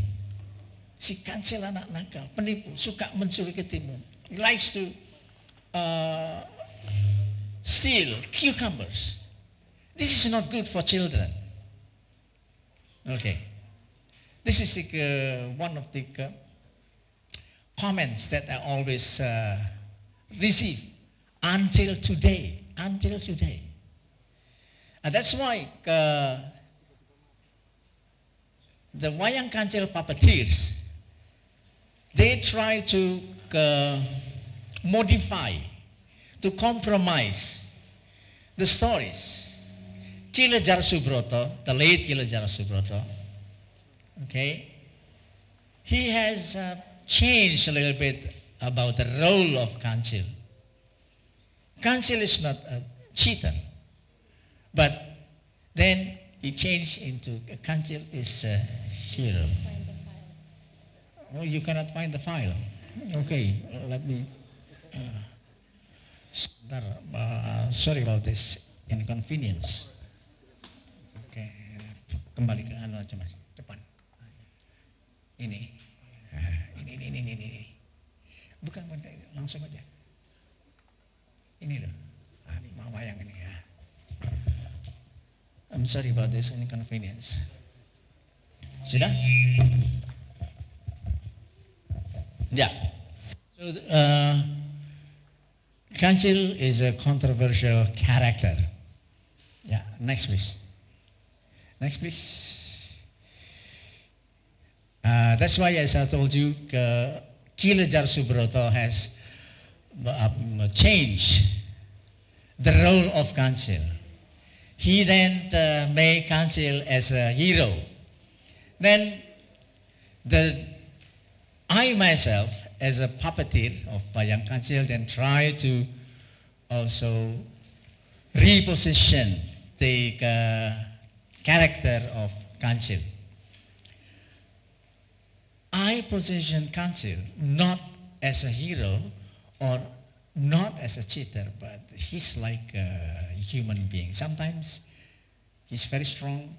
Si kancil anak nakal, penipu, suka mencuri ketimun. He likes to steal cucumbers. This is not good for children. Okay. This is one of the comments that I always receive until today. Until today. And that's why the Wayang Council puppeteers, they try to modify, to compromise the stories. Kilajar Subroto, the late Kilajar Subroto, okay, he has changed a little bit about the role of Council. Council is not a cheater, but then he changed into Council is a hero. Oh, you cannot find the file. Okay, let me. Sorry about this inconvenience. Okay, kembali ke anu aja mas, depan. Ini, ini. Bukan langsung aja. Ini loh, ini Mawayang ini ya. I'm sorry about this inconvenience. Sudah? Yeah. So, Council is a controversial character. Yeah, next please. Next please. That's why, as I told you, Kilajar Subroto has changed the role of Council. He then made Council as a hero. Then I myself, as a puppeteer of Wayang Council, then try to also reposition the character of Council. I position Council not as a hero or not as a cheater, but he's like a human being. Sometimes he's very strong,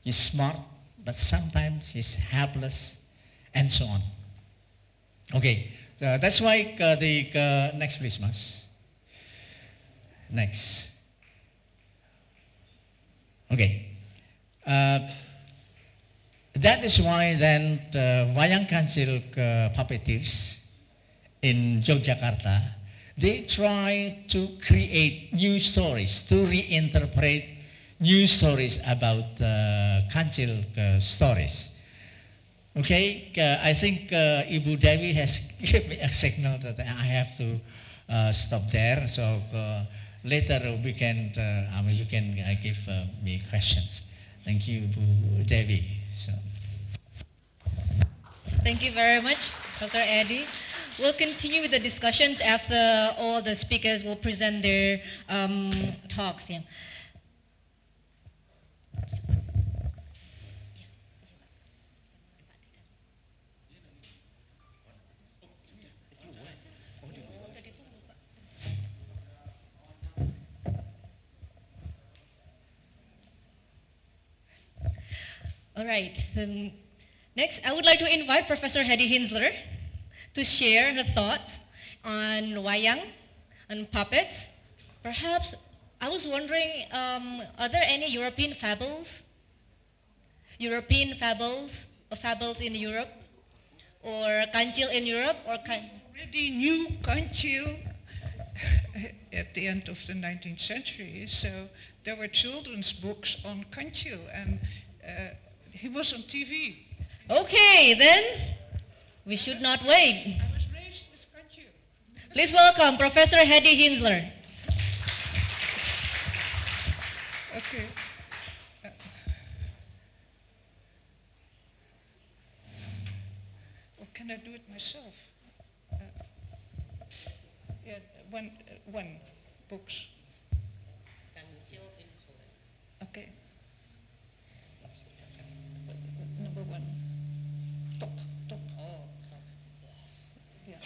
he's smart, but sometimes he's helpless, and so on. Okay, that's why the next please, Mas. Next. Okay. That is why then the Wayang Council puppeteers in Yogyakarta, they try to create new stories, to reinterpret new stories about Council stories. Okay, I think Ibu Dewi has given me a signal that I have to stop there. So later we can, you can give me questions. Thank Thank you, Bu Devi. So. Thank you very much, Dr. Eddie. We'll continue with the discussions after all the speakers will present their talks. Yeah. All right, so next I would like to invite Professor Hedy Kinsler to share her thoughts on wayang and puppets. Perhaps, I was wondering, are there any European fables? European fables, or fables in Europe? Or kancil in Europe? Or already knew kancil at the end of the 19th century, so there were children's books on kancil, and he was on TV. Okay, then we should not wait. I was raised with kancil. Please welcome Professor Hedy Kinsler. Okay. Or can I do it myself? Yeah, one books. Okay. Number one. Top. Oh. Yeah.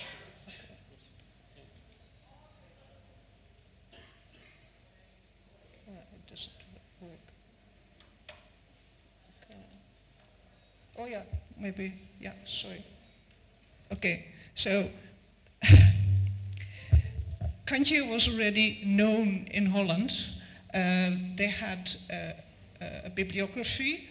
Okay. It doesn't work. Okay. Oh yeah, maybe. Yeah, sorry. Okay, so kancil was already known in Holland. They had a bibliography.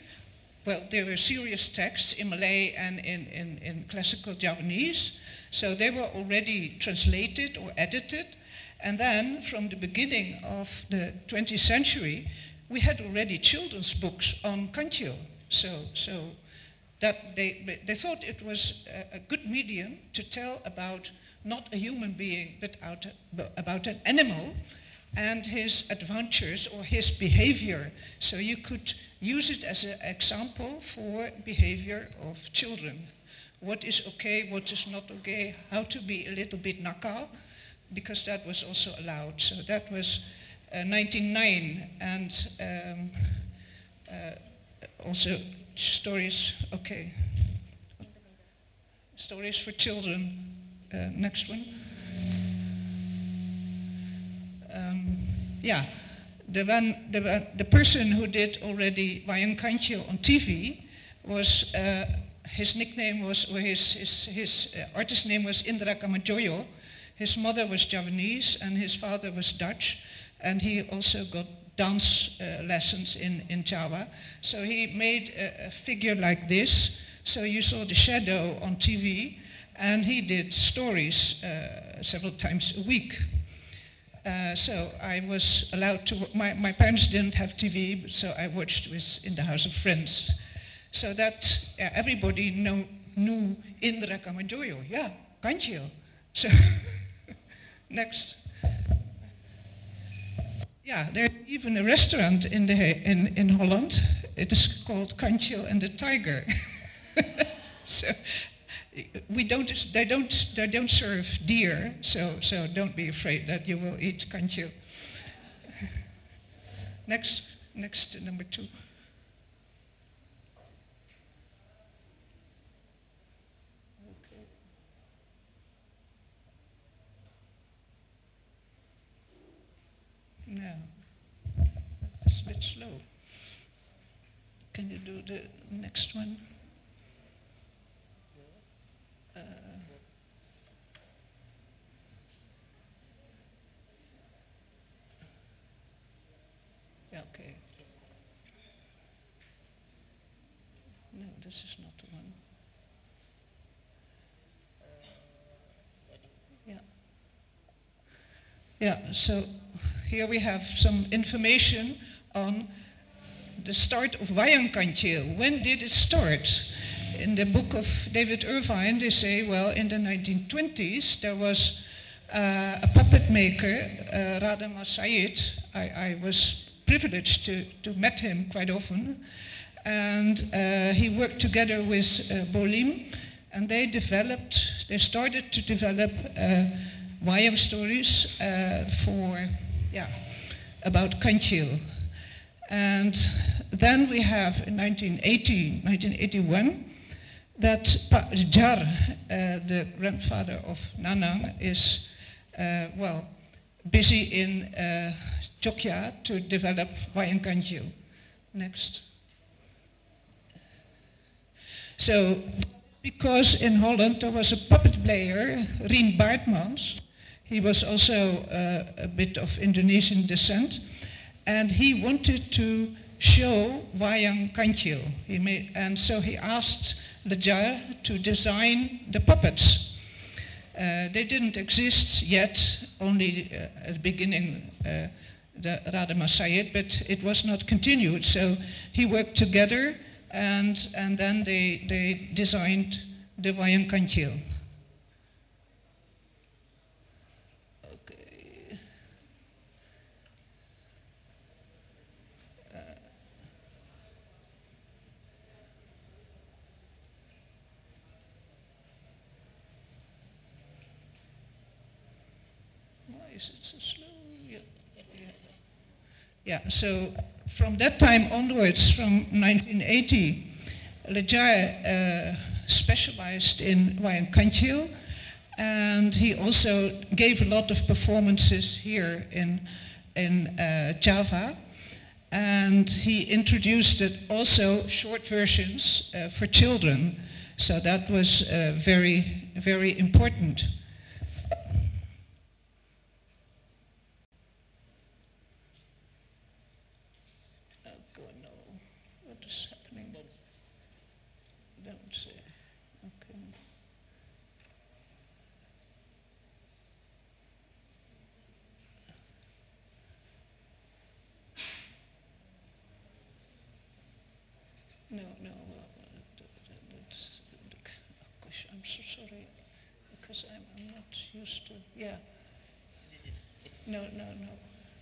Well, there were serious texts in Malay and in classical Javanese. So they were already translated or edited. And then from the beginning of the 20th century, we had already children's books on kancil. So that they thought it was a good medium to tell about not a human being, but about an animal and his adventures or his behavior. So you could use it as an example for behavior of children. What is okay, what is not okay, how to be a little bit nakal, because that was also allowed. So that was 1909, and also stories, okay. Stories for children, next one. Yeah, the person who did already Wayang Kancil on TV was, his nickname was, or his artist name was Indra Kamajoyo. His mother was Javanese and his father was Dutch, and he also got dance lessons in Java. So he made a figure like this. So you saw the shadow on TV, and he did stories several times a week. So I was allowed to, my parents didn't have TV, so I watched in the house of friends. So that everybody knew Indra Kamajoyo, yeah, kancil. So, next. Yeah, there's even a restaurant in Holland. It is called Kancil and the Tiger. So they don't serve deer, so don't be afraid that you will eat kancil. Next, number 2. Okay. No, it's a bit slow. Can you do the next one? Yeah, okay. No, this is not the one. Yeah. Yeah, so here we have some information on the start of Wayang Kancil. When did it start? In the book of David Irvine, they say, well, in the 1920s, there was a puppet maker, Radama Said. I was privileged to meet him quite often. And he worked together with Bolim, and they started to develop Wayang stories about Kancil. And then we have in 1981, that Jar, the grandfather of Nanang, is busy in Jogja to develop Wayang Kancil. Next. So, because in Holland there was a puppet player, Rien Baartmans, he was also a bit of Indonesian descent, and he wanted to show Wayang Kancil. And so he asked Lejar to design the puppets. They didn't exist yet, only at the beginning, the Radema Sayed, but it was not continued. So he worked together, and then they designed the Wayang Kancil. Is it so slow? Yeah, so from that time onwards, from 1980, Lejar specialized in Wayang Kancil, and he also gave a lot of performances here in Java, and he introduced also short versions for children, so that was very, very important. I'm so sorry, because I'm not used to, yeah. No,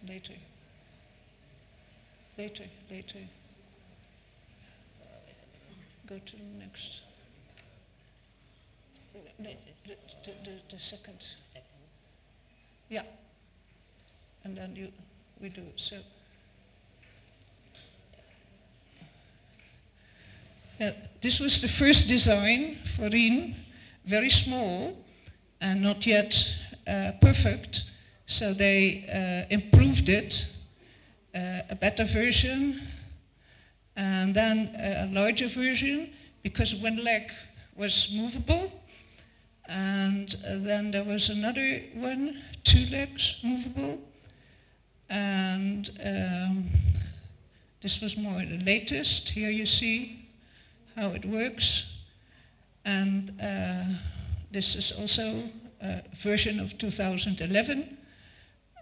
later. Go to the next. No, the second. Yeah. And then we do it, so. This was the first design for Rien, very small and not yet perfect, so they improved it, a better version, and then a larger version, because one leg was movable, and then there was another one, 2 legs movable, and this was more the latest. Here you see how it works, and this is also a version of 2011,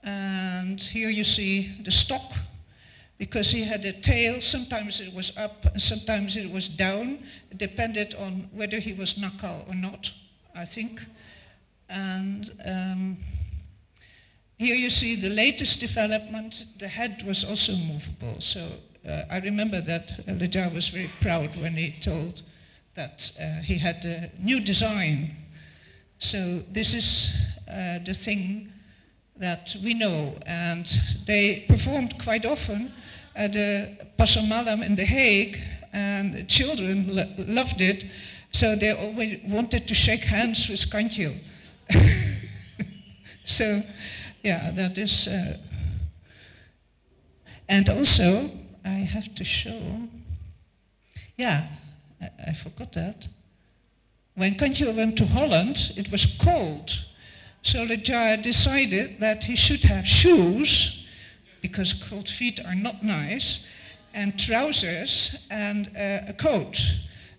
and here you see the stock, because he had a tail. Sometimes it was up and sometimes it was down. It depended on whether he was nakal or not, I think. And here you see the latest development. The head was also movable, so I remember that Lejar was very proud when he told that he had a new design. So this is the thing that we know, and they performed quite often at the Pasar Malam in The Hague, and the children loved it, so they always wanted to shake hands with Kancil. So, yeah, that is, and also, I have to show, yeah, I forgot that. When Kancil went to Holland, it was cold. So Lejar decided that he should have shoes, because cold feet are not nice, and trousers and a coat.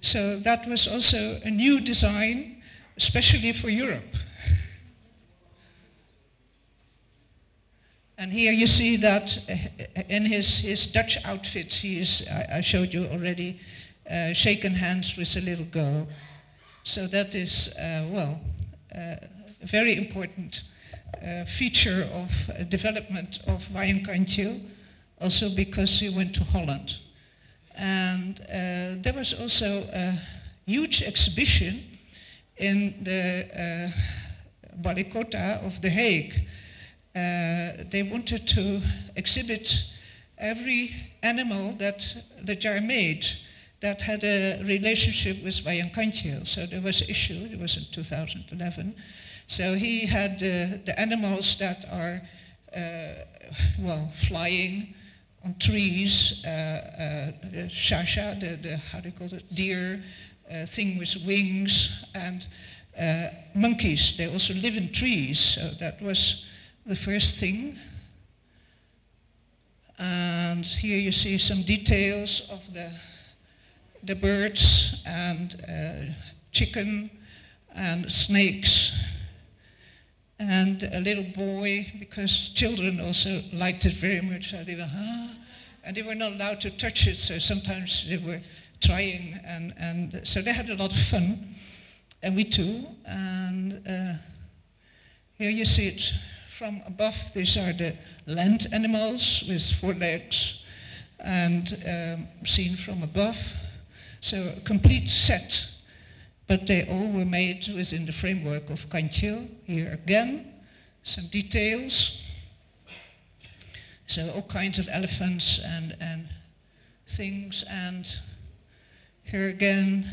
So that was also a new design, especially for Europe. And here you see that in his Dutch outfit, he is, I showed you already, shaken hands with a little girl. So that is, a very important feature of development of Wayang Kancil also because he went to Holland. And there was also a huge exhibition in the Balai Kota of The Hague. They wanted to exhibit every animal that the jar made that had a relationship with Wayang Kancil. So there was an issue, it was in 2011. So he had the animals that are, well, flying on trees, shasha, the how do you call it, deer, thing with wings, and monkeys. They also live in trees, so that was the first thing. And here you see some details of the birds and chicken and snakes. And a little boy, because children also liked it very much, so they were, and they were not allowed to touch it, so sometimes they were trying, and so they had a lot of fun, and we too. And here you see it from above. These are the land animals with 4 legs, and seen from above. So a complete set, but they all were made within the framework of Kancil. Here again, some details. So all kinds of elephants and things, and here again,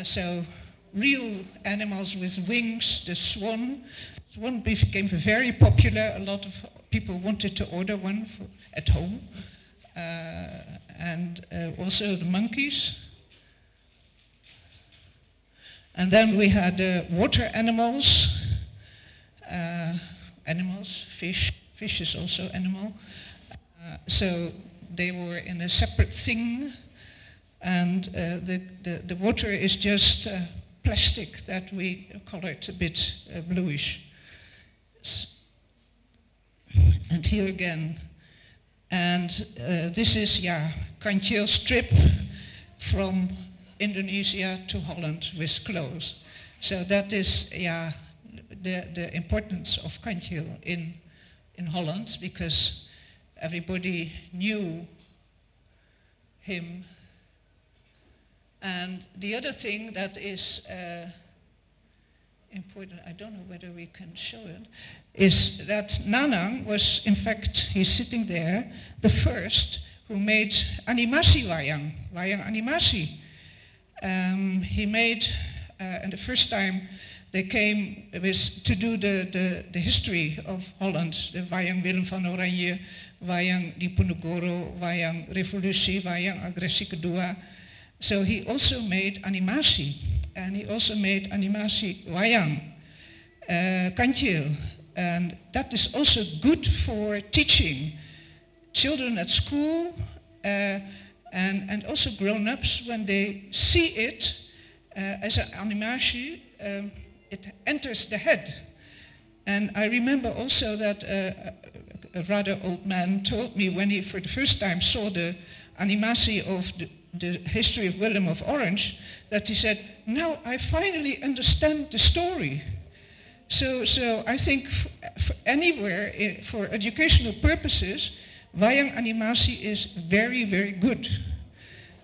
so real animals with wings, the swan. Swan became very popular. A lot of people wanted to order one at home. And also the monkeys. And then we had water animals, fish. Fish is also animal. So they were in a separate thing, and the water is just plastic that we colored a bit bluish. And here again, and this is, Kancil strip from Indonesia to Holland with clothes. So that is, the importance of Kancil in Holland, because everybody knew him. And the other thing that is important, I don't know whether we can show it, is that Nanang was, in fact, he's sitting there, the first who made animasi wayang animasi. He made, and the first time they came to do the history of Holland, the Wayang Willem van Oranje, Wayang Diponegoro, Wayang Revolusi, Wayang Agresi Kedua. So he also made animasi, and he also made animasi wayang, Kancil, and that is also good for teaching children at school, and also grown-ups when they see it as an animasi. It enters the head. And I remember also that a rather old man told me when he for the first time saw the animasi of the history of Willem of Orange, that he said, now I finally understand the story. So I think for anywhere, for educational purposes, wayang animasi is very, very good.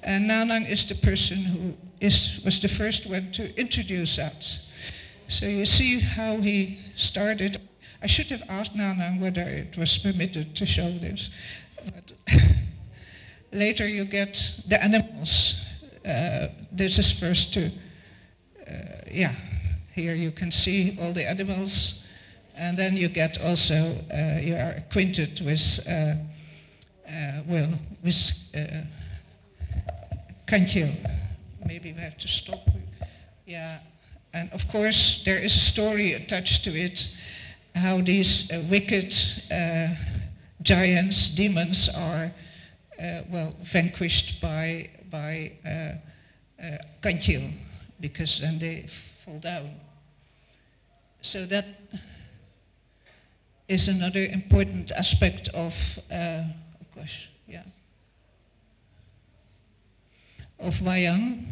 And Nanang is the person who was the first one to introduce that. So you see how he started. I should have asked Nanang whether it was permitted to show this. But later you get the animals. This is first to, here you can see all the animals. And then you get also, you are acquainted with, Kancil. Maybe we have to stop. Yeah. And of course, there is a story attached to it, how these wicked giants, demons, are vanquished by Kancil, because then they fall down. So that is another important aspect of wayang.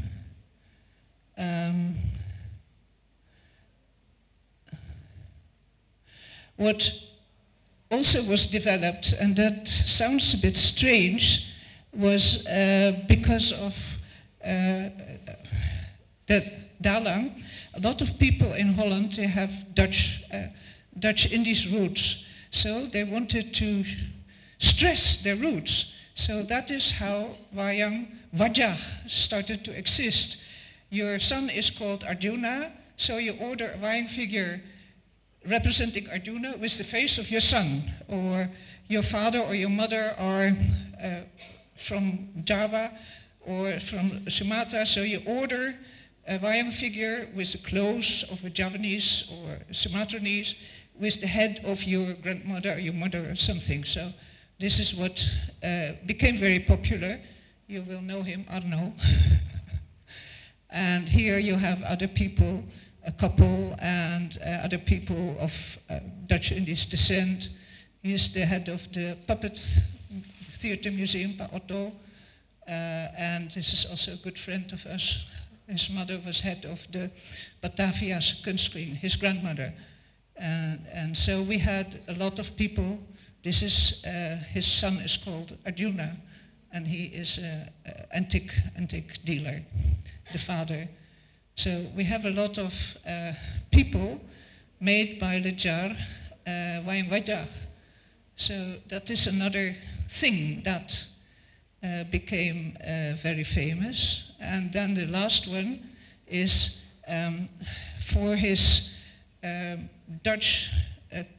also was developed, and that sounds a bit strange, was because of the dalang. A lot of people in Holland, they have Dutch Indies roots, so they wanted to stress their roots. So that is how Wayang Wajah started to exist. Your son is called Arjuna, so you order a wayang figure representing Arjuna with the face of your son, or your father or your mother are from Java or from Sumatra, so you order a wayang figure with the clothes of a Javanese or Sumatranese with the head of your grandmother or your mother or something. So this is what became very popular. You will know him, Arno. And here you have other people, a couple, and other people of Dutch Indies descent. He is the head of the Puppet Theatre Museum, Pa Otto, and this is also a good friend of us. His mother was head of the Batavia's Kunstkring, his grandmother. And so we had a lot of people. This is, his son is called Arjuna, and he is an antique dealer, the father. So we have a lot of people made by Lejar, Wayang Wajah. So that is another thing that became very famous. And then the last one is for his Dutch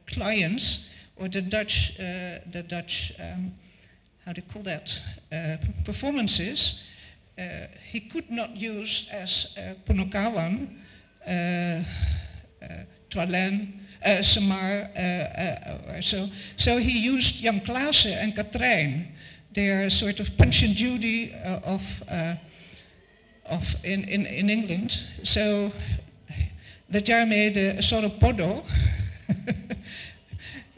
clients, or the Dutch how do you call that, performances. He could not use as Punokawan, Twalen, Samar, so he used Jan Klaassen and Katrijn. They are a sort of Punch and Judy in England. So Lejar made a sort of podo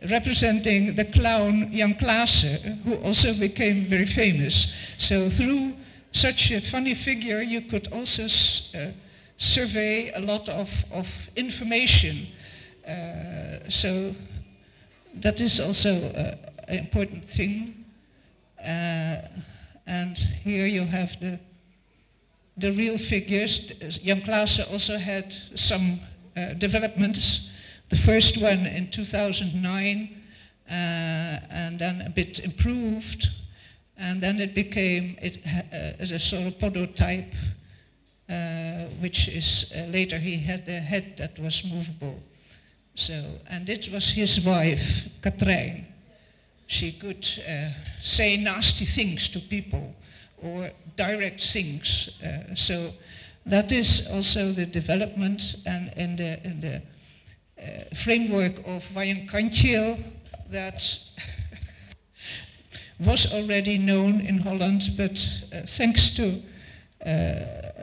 representing the clown Jan Klaassen, who also became very famous. So through such a funny figure, you could also survey a lot of information. So that is also an important thing. And here you have the real figures. Jan Klaassen also had some developments. The first one in 2009, and then a bit improved. And then it became as a sort of prototype, which is later he had a head that was movable. So, and it was his wife, Katrijn. She could say nasty things to people or direct things. So that is also the development, and in the framework of Wayang Kancil that was already known in Holland, but thanks to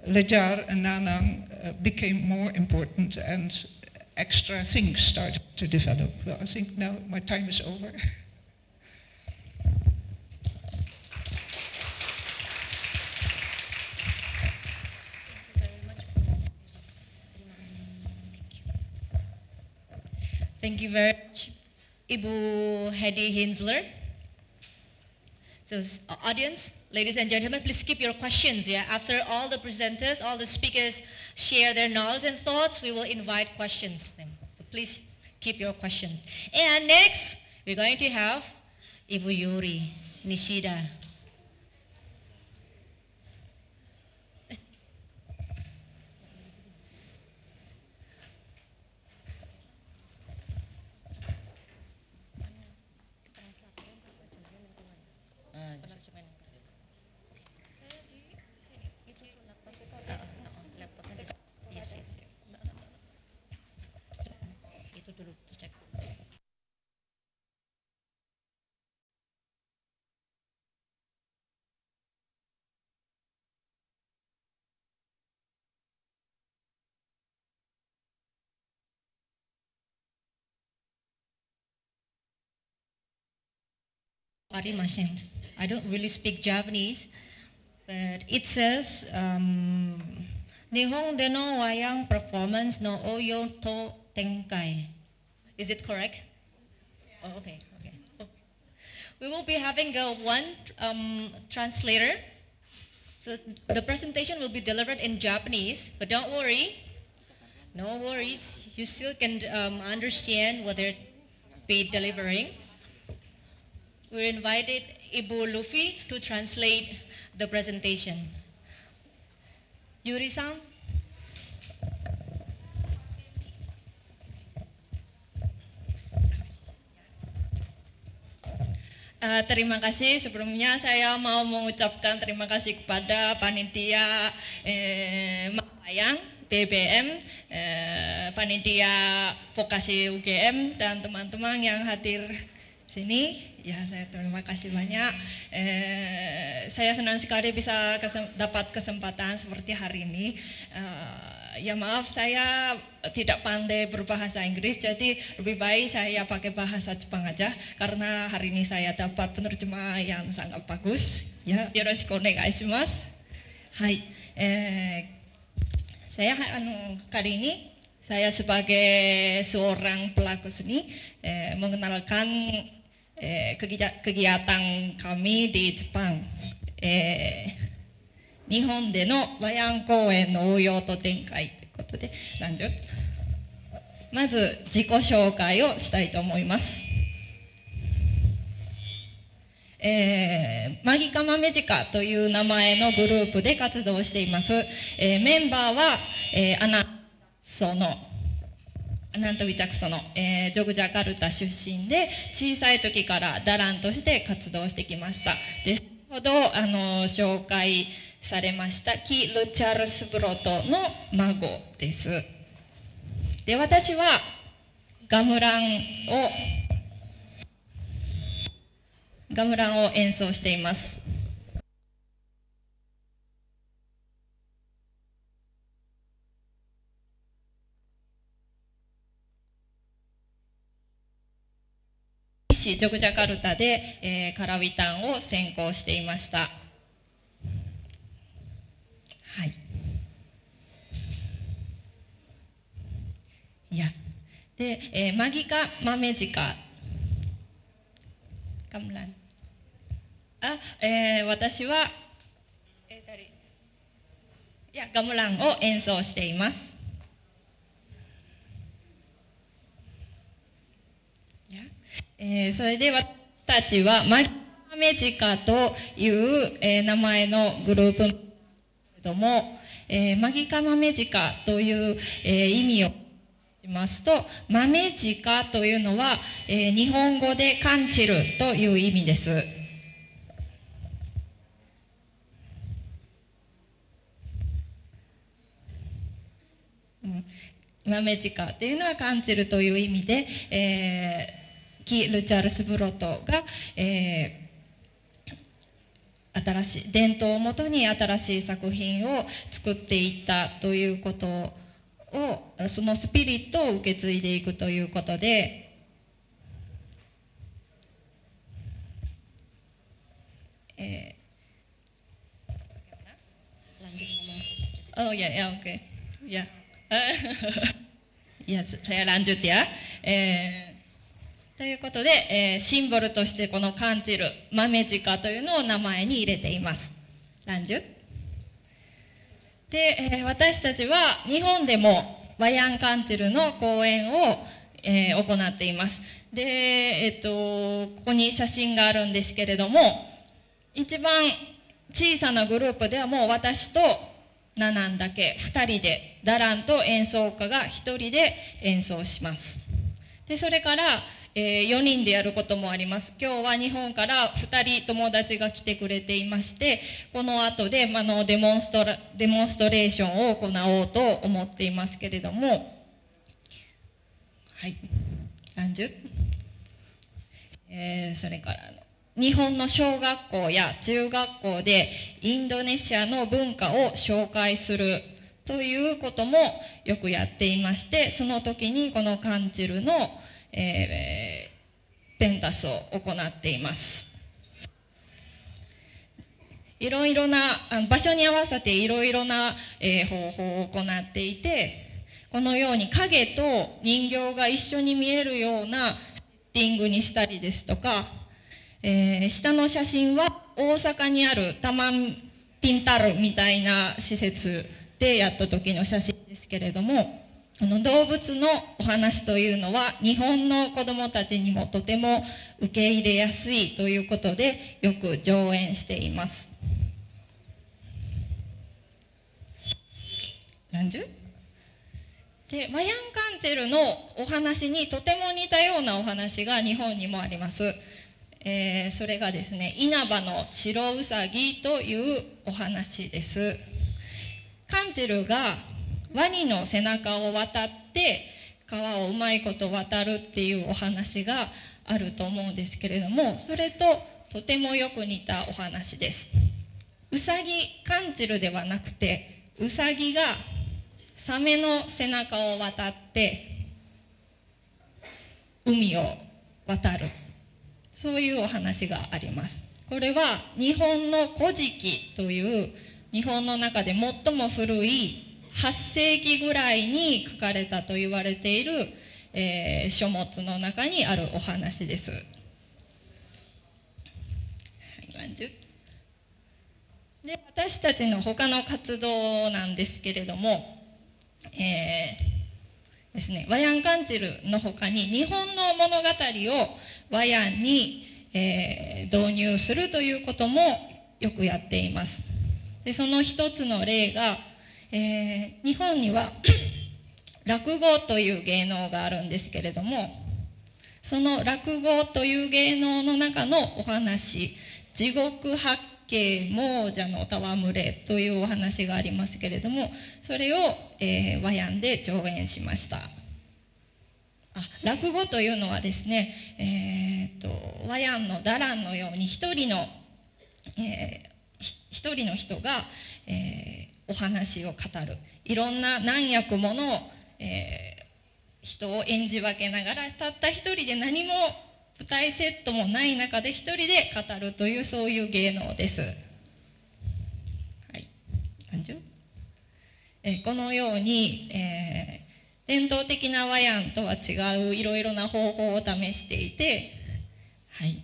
Lejar and Nanang became more important, and extra things started to develop. Well, I think now my time is over. Thank you very much, Ibu Hedi Kinsler. So, audience, ladies and gentlemen, please keep your questions. Yeah, after all the presenters, all the speakers share their knowledge and thoughts, we will invite questions. So please keep your questions. And next, we're going to have Ibu Yuri Nishida. I don't really speak Japanese, but it says Nihon deno wayang performance no oyo to tenkai. Is it correct? Oh, okay. Okay. We will be having one translator. So the presentation will be delivered in Japanese, but don't worry. No worries. You still can understand what they're be delivering. We invited Ibu Luffy to translate the presentation. Yuri-san. Terima kasih. Sebelumnya saya mau mengucapkan terima kasih kepada panitia Mawayang, BBM, panitia Vokasi UGM dan teman-teman yang hadir sini. Ya, saya terima kasih banyak. Saya senang sekali bisa dapat kesempatan seperti hari ini. Ya maaf, saya tidak pandai berbahasa Inggris, jadi lebih baik saya pakai bahasa Jepang aja karena hari ini saya dapat penerjemah yang sangat bagus. Ya, yoroshiku onegai shimasu. Hai. Saya kali ini saya sebagai seorang pelaku seni mengenalkan kegiatan kami di Jepang. Nihon de no Wayang koen no oyo to tenkaiということで、まず自己紹介をしたいと思います。マギカマメジカという名前のグループで活動しています。メンバーは、アナントビチャクソの、ジョグジャカルタ出身で小さい時からダランとして活動してきました。で、先ほど紹介されましたキ・ルチャルスブロトの孫です。で、私はガムランを演奏しています。ジョグジャカルタで、カラビタンを専攻していました。はい。いや。で、マギカマメジカ。ガムラン。私は、ガムランを演奏しています。それで私たちはマギカマメジカという、名前のグループですけれども、マギカマメジカという、意味をしますと、マメジカというのは、日本語でカンチルという意味です。マメジカというのはカンチルという意味で、キ・ルチャルスブロトが、新しい伝統をもとに新しい作品を作っていったということを、そのスピリットを受け継いでいくということで、Oh ya, ya oke, ya, ya saya lanjut ya. ということで、シンボルとしてこのカンチル、マメジカというのを名前に入れています。ランジュで、私たちは日本でもワヤンカンチルの公演を、行っています。で、ここに写真があるんですけれども、一番小さなグループではもう私とナナンだけ2人で、ダランと演奏家が1人で演奏します。で、それから4人でやることもあります。今日は日本から2人友達が来てくれていまして、この後でデモンストレーションを行おうと思っていますけれども、はい、それから日本の小学校や中学校でインドネシアの文化を紹介するということもよくやっていまして、その時にこのカンチルのペンタスを行っています。いろいろな場所に合わせていろいろな方法を行っていて、このように影と人形が一緒に見えるようなセッティングにしたりですとか、下の写真は大阪にあるタマンピンタルみたいな施設でやった時の写真ですけれども、動物のお話というのは日本の子どもたちにもとても受け入れやすいということでよく上演しています。何十でワヤンカンチェルのお話にとても似たようなお話が日本にもあります。それがですね、稲葉の白うさぎというお話です。カンチェルがワニの背中を渡って川をうまいこと渡るっていうお話があると思うんですけれども、それととてもよく似たお話です。うさぎ、カンチェルではなくて、うさぎがサメの背中を渡って海を渡る、そういうお話があります。これは日本の古事記という日本の中で最も古い8世紀ぐらいに書かれたと言われている、書物の中にあるお話です。で、私たちの他の活動なんですけれども、ですね、ワヤンカンチルの他に日本の物語をワヤンに、導入するということもよくやっています。で、その一つの例が、日本には落語という芸能があるんですけれども、その落語という芸能の中のお話、地獄八景亡者の戯れというお話がありますけれども、それを、ワヤンで上演しました。落語というのはですね、ワヤンのダランのように一人の人が、お話を語る、いろんな何役もの、人を演じ分けながらたった一人で何も舞台セットもない中で一人で語るというそういう芸能です。はい、このように、伝統的なワヤンとは違ういろいろな方法を試していて、はい、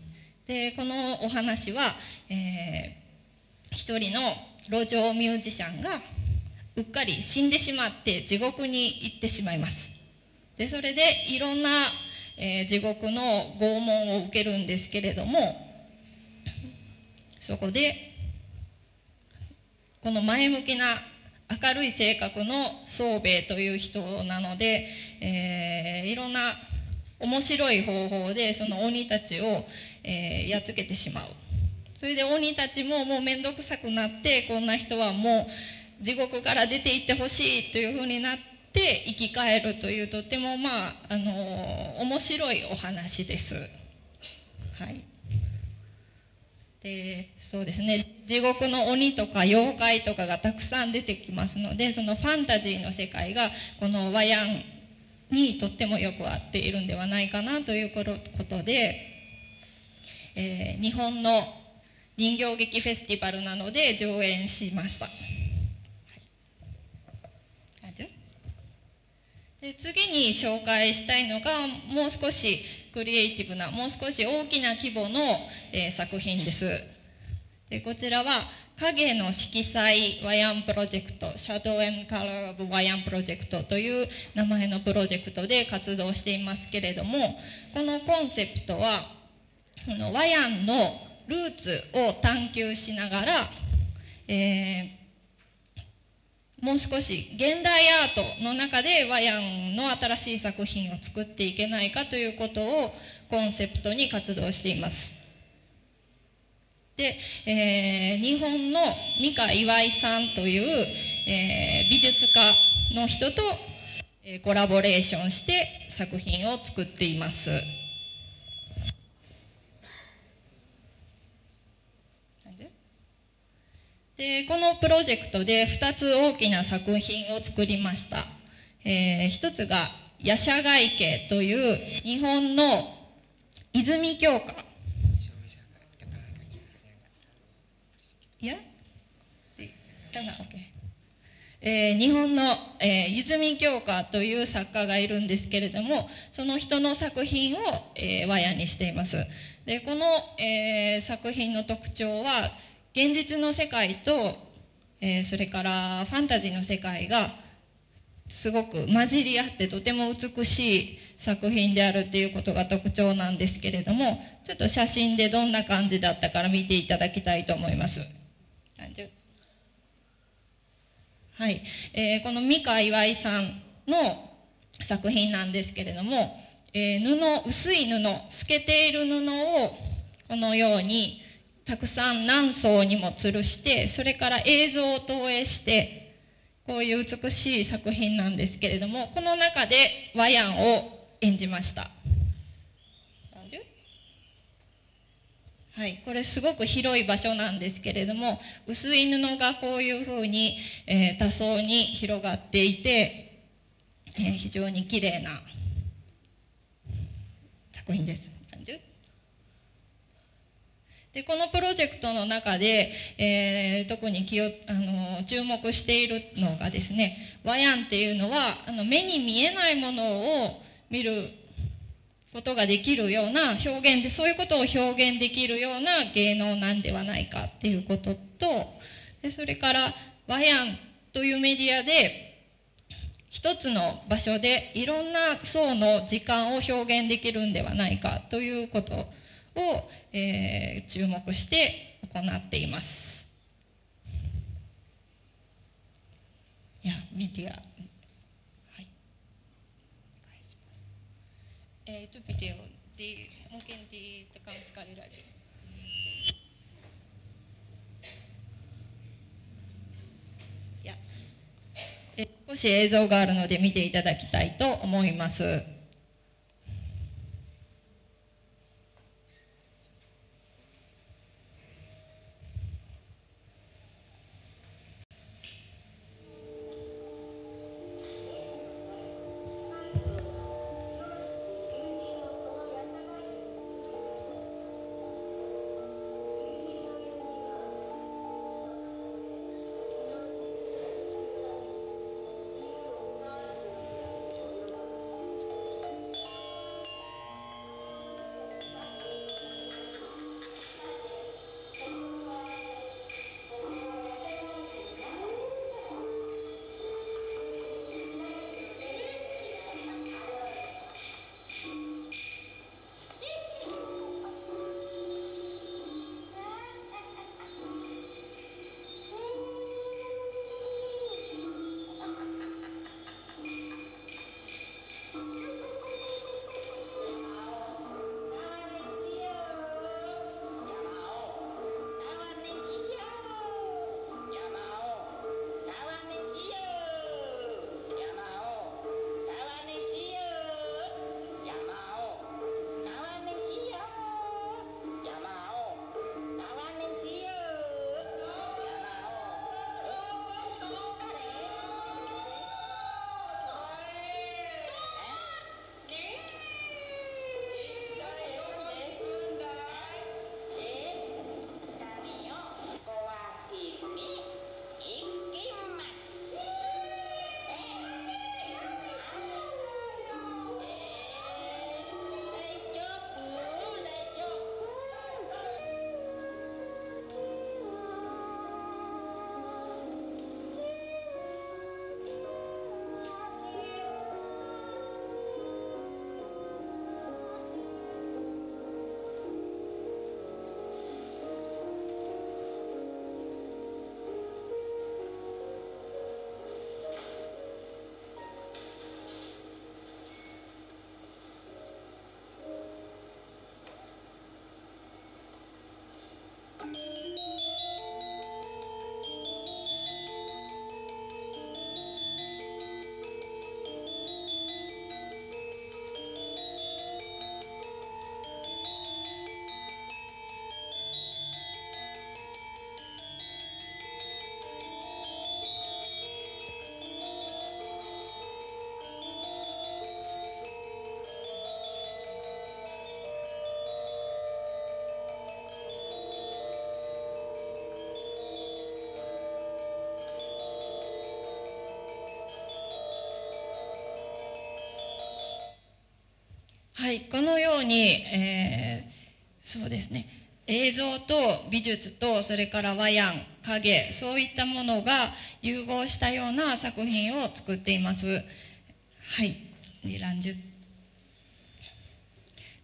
でこのお話は、一人の路上ミュージシャンがうっかり死んでしまって地獄に行ってしまいます。でそれでいろんな、地獄の拷問を受けるんですけれども、そこでこの前向きな明るい性格の宗兵衛という人なので、いろんな面白い方法でその鬼たちを、やっつけてしまう。それで鬼たちももう面倒くさくなって、こんな人はもう地獄から出て行ってほしいというふうになって生き返るという、とても面白いお話です。はい。でそうですね、地獄の鬼とか妖怪とかがたくさん出てきますので、そのファンタジーの世界がこのワヤンにとってもよく合っているんではないかなということで、日本の人形劇フェスティバルなので上演しました。で次に紹介したいのがもう少しクリエイティブな、もう少し大きな規模の、作品です。でこちらは影の色彩ワヤンプロジェクト、Shadow and Color of ワヤンプロジェクトという名前のプロジェクトで活動していますけれども、このコンセプトはワヤンのルーツを探求しながら、もう少し現代アートの中でワヤンの新しい作品を作っていけないかということをコンセプトに活動しています。で、日本の三河岩井さんという、美術家の人と、コラボレーションして作品を作っています。でこのプロジェクトで2つ大きな作品を作りました。一つが夜叉ヶ池という日本の泉鏡花、日本の、泉鏡花という作家がいるんですけれども、その人の作品を、和やにしています。でこの、作品の特徴は現実の世界と、それからファンタジーの世界がすごく混じり合ってとても美しい作品であるということが特徴なんですけれども、ちょっと写真でどんな感じだったから見ていただきたいと思います。はい、この三河岩井さんの作品なんですけれども、薄い布、透けている布をこのようにたくさん何層にも吊るして、それから映像を投影してこういう美しい作品なんですけれども、この中で和やんを演じました。はい、これすごく広い場所なんですけれども、薄い布がこういうふうに、多層に広がっていて、非常にきれいな作品です。でこのプロジェクトの中で、特に注目しているのがですね、和やんっていうのは目に見えないものを見ることができるような表現で、そういうことを表現できるような芸能なんではないかっていうことと、でそれから和やんというメディアで一つの場所でいろんな層の時間を表現できるんではないかということを、注目して行っています。いや、メディア。Itu video mungkin ditekan sekali lagi. 少し映像があるので見ていただきたいと思います。はい、このように、そうですね、映像と美術とそれから和やん、影、そういったものが融合したような作品を作っています。はい、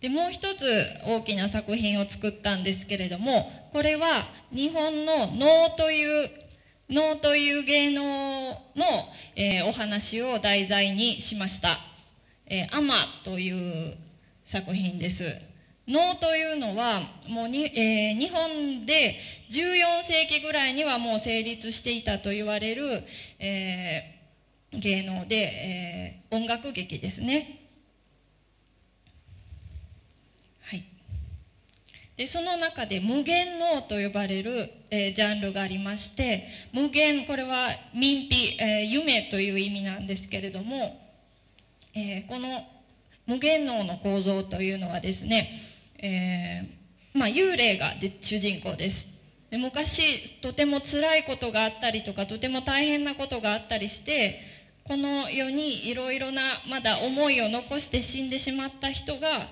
でもう一つ大きな作品を作ったんですけれども、これは日本の能という芸能の、お話を題材にしました。アマという作品です。能というのはもう日本で14世紀ぐらいにはもう成立していたと言われる、芸能で、音楽劇ですね。はい、でその中で無限能と呼ばれる、ジャンルがありまして、無限、これは民費、夢という意味なんですけれども、この無限能の構造というのはですね、幽霊が主人公です。で昔とても辛いことがあったりとか、とても大変なことがあったりして、この世にいろいろなまだ思いを残して死んでしまった人が、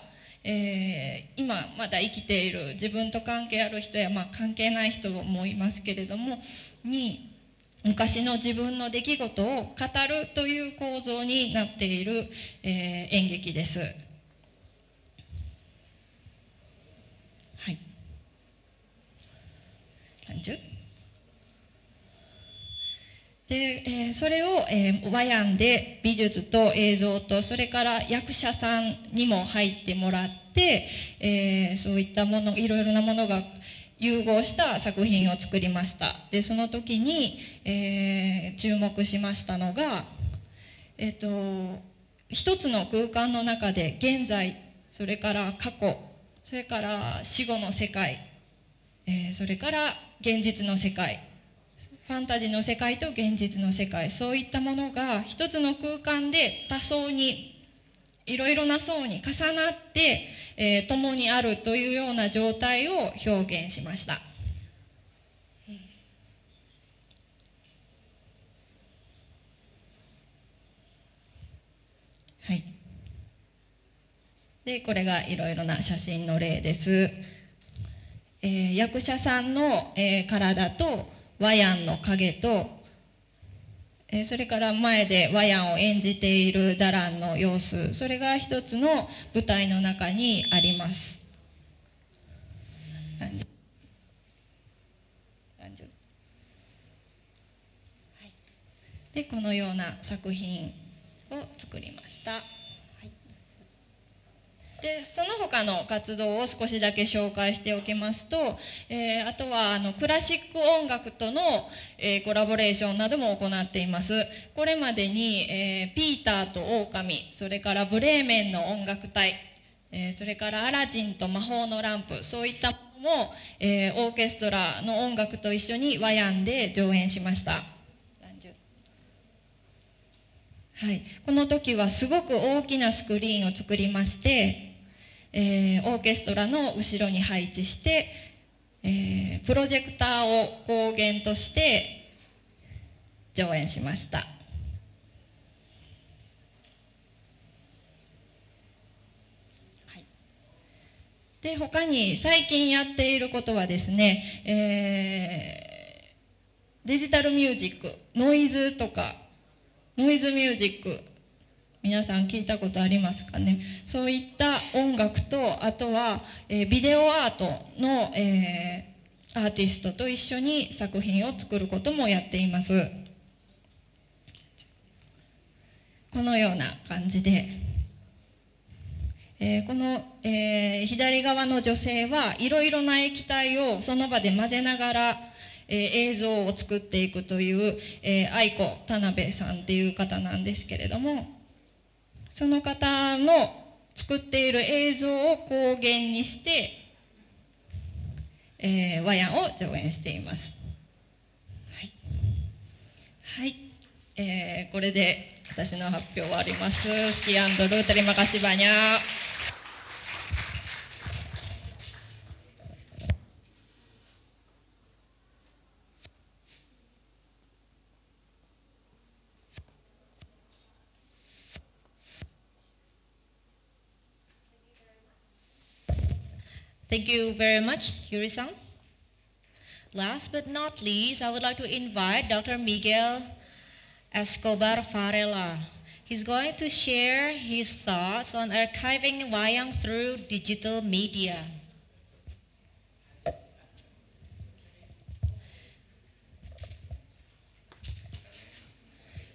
今まだ生きている自分と関係ある人や、関係ない人もいますけれどもに、昔の自分の出来事を語るという構造になっている、演劇です。はい。で、それを、和やんで美術と映像と、それから役者さんにも入ってもらって、そういったもの、いろいろなものが融合した作品を作りました。でその時に、注目しましたのが、一つの空間の中で現在、それから過去、それから死後の世界、それから現実の世界、ファンタジーの世界と現実の世界、そういったものが一つの空間で多層に、いろいろな層に重なって、共にあるというような状態を表現しました。はい。で、これがいろいろな写真の例です。役者さんの、体と和やんの影と、それから前で和やんを演じているダランの様子、それが一つの舞台の中にあります。で、このような作品を作りました。でその他の活動を少しだけ紹介しておきますと、あとはクラシック音楽との、コラボレーションなども行っています。これまでに、ピーターと狼、それからブレーメンの音楽隊、それからアラジンと魔法のランプ、そういったものも、オーケストラの音楽と一緒に和やんで上演しました。はい、この時はすごく大きなスクリーンを作りまして、オーケストラの後ろに配置して、プロジェクターを光源として上演しました。はい、で他に最近やっていることはですね、デジタルミュージック、ノイズとかノイズミュージック、皆さん聞いたことありますかね。そういった音楽と、あとは、ビデオアートの、アーティストと一緒に作品を作ることもやっています。このような感じで、この、左側の女性はいろいろな液体をその場で混ぜながら、映像を作っていくという、愛子田辺さんっていう方なんですけれども、その方の作っている映像を光源にして、和やんを上演しています。はい、これで私の発表終わります。Sekian dulu, terima kasih banyak. Thank you very much, Yuri-san. Last but not least, I would like to invite Dr. Miguel Escobar Varela. He's going to share his thoughts on archiving wayang through digital media.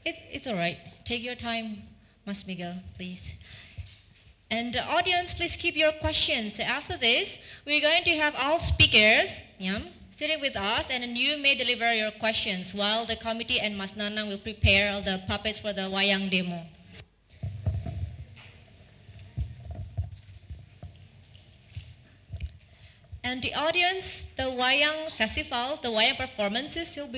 It's all right. Take your time, Mas Miguel, please. And the audience, please keep your questions. After this, we're going to have all speakers sitting with us, and you may deliver your questions while the committee and Mas Nanang will prepare all the puppets for the wayang demo. And the audience, the wayang festival, the wayang performances will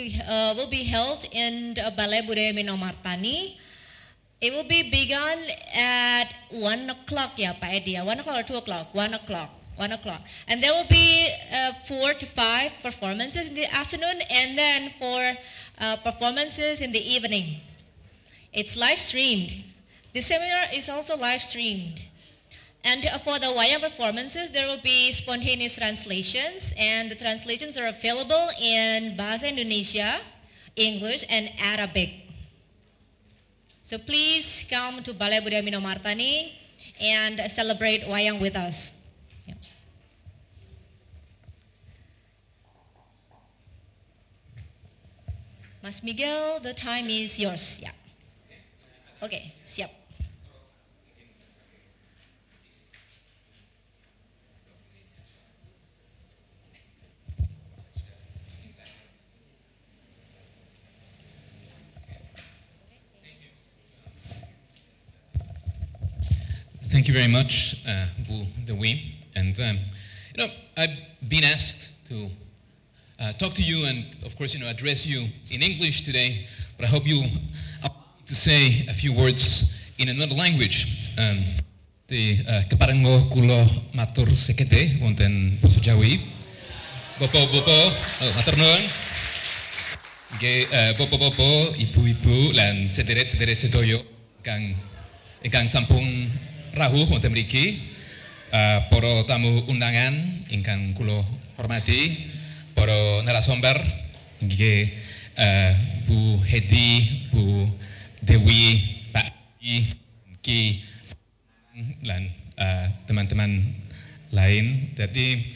be held in the Balai Budaya Minomartani. It will be begun at 1 o'clock, yeah, Pak Edi, 1 o'clock or 2 o'clock? 1 o'clock. 1 o'clock. And there will be 4 to 5 performances in the afternoon, and then 4 performances in the evening. It's live streamed. The seminar is also live streamed. And for the wayang performances, there will be spontaneous translations, and the translations are available in Bahasa Indonesia, English, and Arabic. So please come to Balai Budaya Minomartani and celebrate wayang with us. Yeah. Mas Miguel, the time is yours. Yeah. Okay, siap. Thank you very much, Bu Dewi. And I've been asked to talk to you and, of course, address you in English today. But I hope you to say a few words in another language. Keparengo kulo matur sekete wonten basa Jawi. Bapak-bapak, matur nuwun. Nggih, bapak-bapak, ibu-ibu lan sedherek-sedherek sedaya ingkang sampun rawuh wonten mriki, para tamu undangan ingkang kula hormati, para narasumber nggih, Bu Hedi, Bu Dewi, Pak Ki lan teman-teman lain. Jadi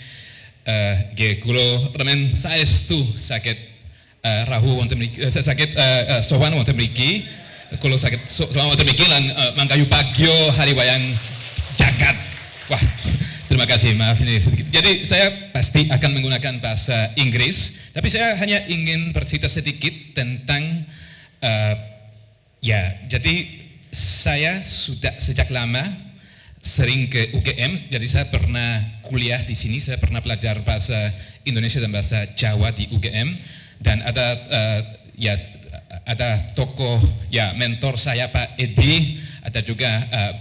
nggih kula remen saestu saged rawuh wonten mriki, saged sowan wonten mriki. Kalau sakit selama demikian mangkayu bagio hari wayang jagat. Wah, terima kasih, maaf ini sedikit. Jadi saya pasti akan menggunakan bahasa Inggris, tapi saya hanya ingin bercerita sedikit tentang jadi saya sudah sejak lama sering ke UGM. Jadi saya pernah kuliah di sini, saya pernah belajar bahasa Indonesia dan bahasa Jawa di UGM, dan ada tokoh mentor saya Pak Edi, ada juga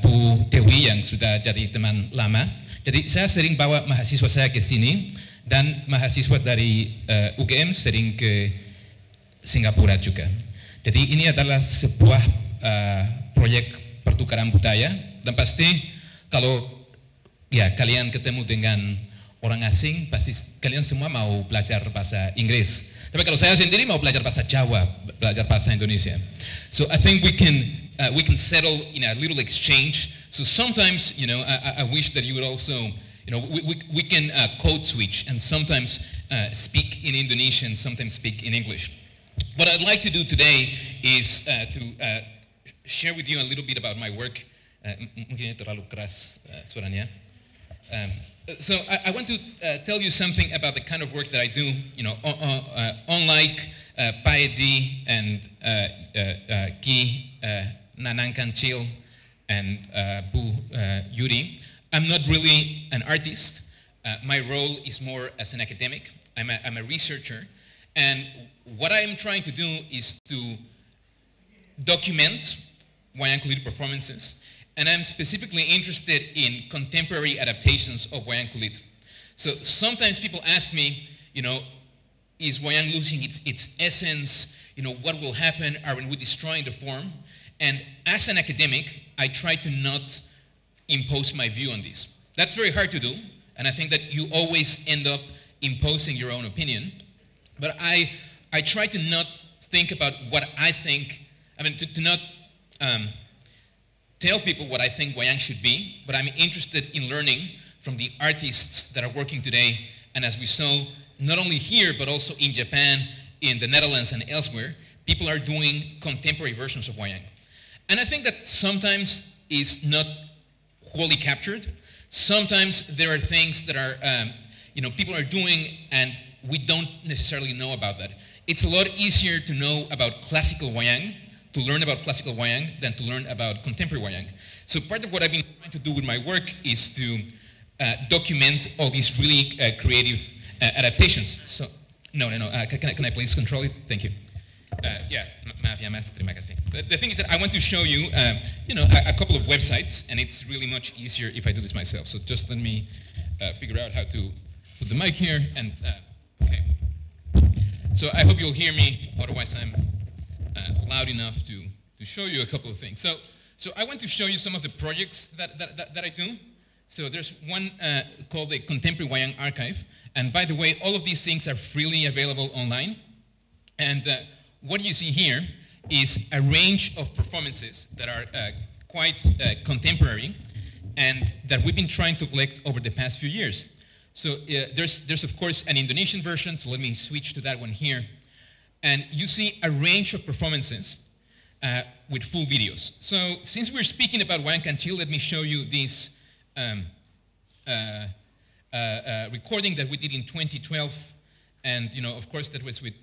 Bu Dewi yang sudah jadi teman lama. Jadi saya sering bawa mahasiswa saya ke sini, dan mahasiswa dari UGM sering ke Singapura juga. Jadi ini adalah sebuah proyek pertukaran budaya, dan pasti kalau kalian ketemu dengan orang asing, pasti kalian semua mau belajar bahasa Inggris. Tapi kalau saya sendiri mau belajar bahasa Jawa, belajar bahasa Indonesia. So I think we can settle in a little exchange. So sometimes, I wish that you would also, we can code switch and sometimes speak in Indonesian, sometimes speak in English. What I'd like to do today is to share with you a little bit about my work. Mungkin terlalu keras suaranya. So I want to tell you something about the kind of work that I do. Unlike Paedi and Ki Nanang Kancil and Bu Yuri, I'm not really an artist. My role is more as an academic. I'm a researcher, and what I am trying to do is to document wayang kulit performances. And I'm specifically interested in contemporary adaptations of wayang kulit. So sometimes people ask me, is wayang losing its essence? What will happen? Are we destroying the form? And as an academic, I try to not impose my view on this. That's very hard to do. And I think that you always end up imposing your own opinion. But I try to not think about what I think, to not tell people what I think Wayang should be, but I'm interested in learning from the artists that are working today. And as we saw, not only here, but also in Japan, in the Netherlands and elsewhere, people are doing contemporary versions of Wayang. And I think that sometimes it's not wholly captured. Sometimes there are things that are, people are doing and we don't necessarily know about that. It's a lot easier to know about classical Wayang, to learn about classical Wayang, than to learn about contemporary Wayang. So part of what I've been trying to do with my work is to document all these really creative adaptations. So, can I please control it? Thank you. Yes, terima kasih. The thing is that I want to show you, a couple of websites, and it's really much easier if I do this myself. So just let me figure out how to put the mic here, and okay. So I hope you'll hear me, otherwise I'm loud enough to show you a couple of things. So I want to show you some of the projects that I do. So there's one called the Contemporary Wayang Archive, and by the way, all of these things are freely available online. And what you see here is a range of performances that are quite contemporary and that we've been trying to collect over the past few years. So there's of course an Indonesian version, so let me switch to that one here. And you see a range of performances with full videos. So since we're speaking about Wayang Kancil, let me show you this recording that we did in 2012. And, of course, that was with,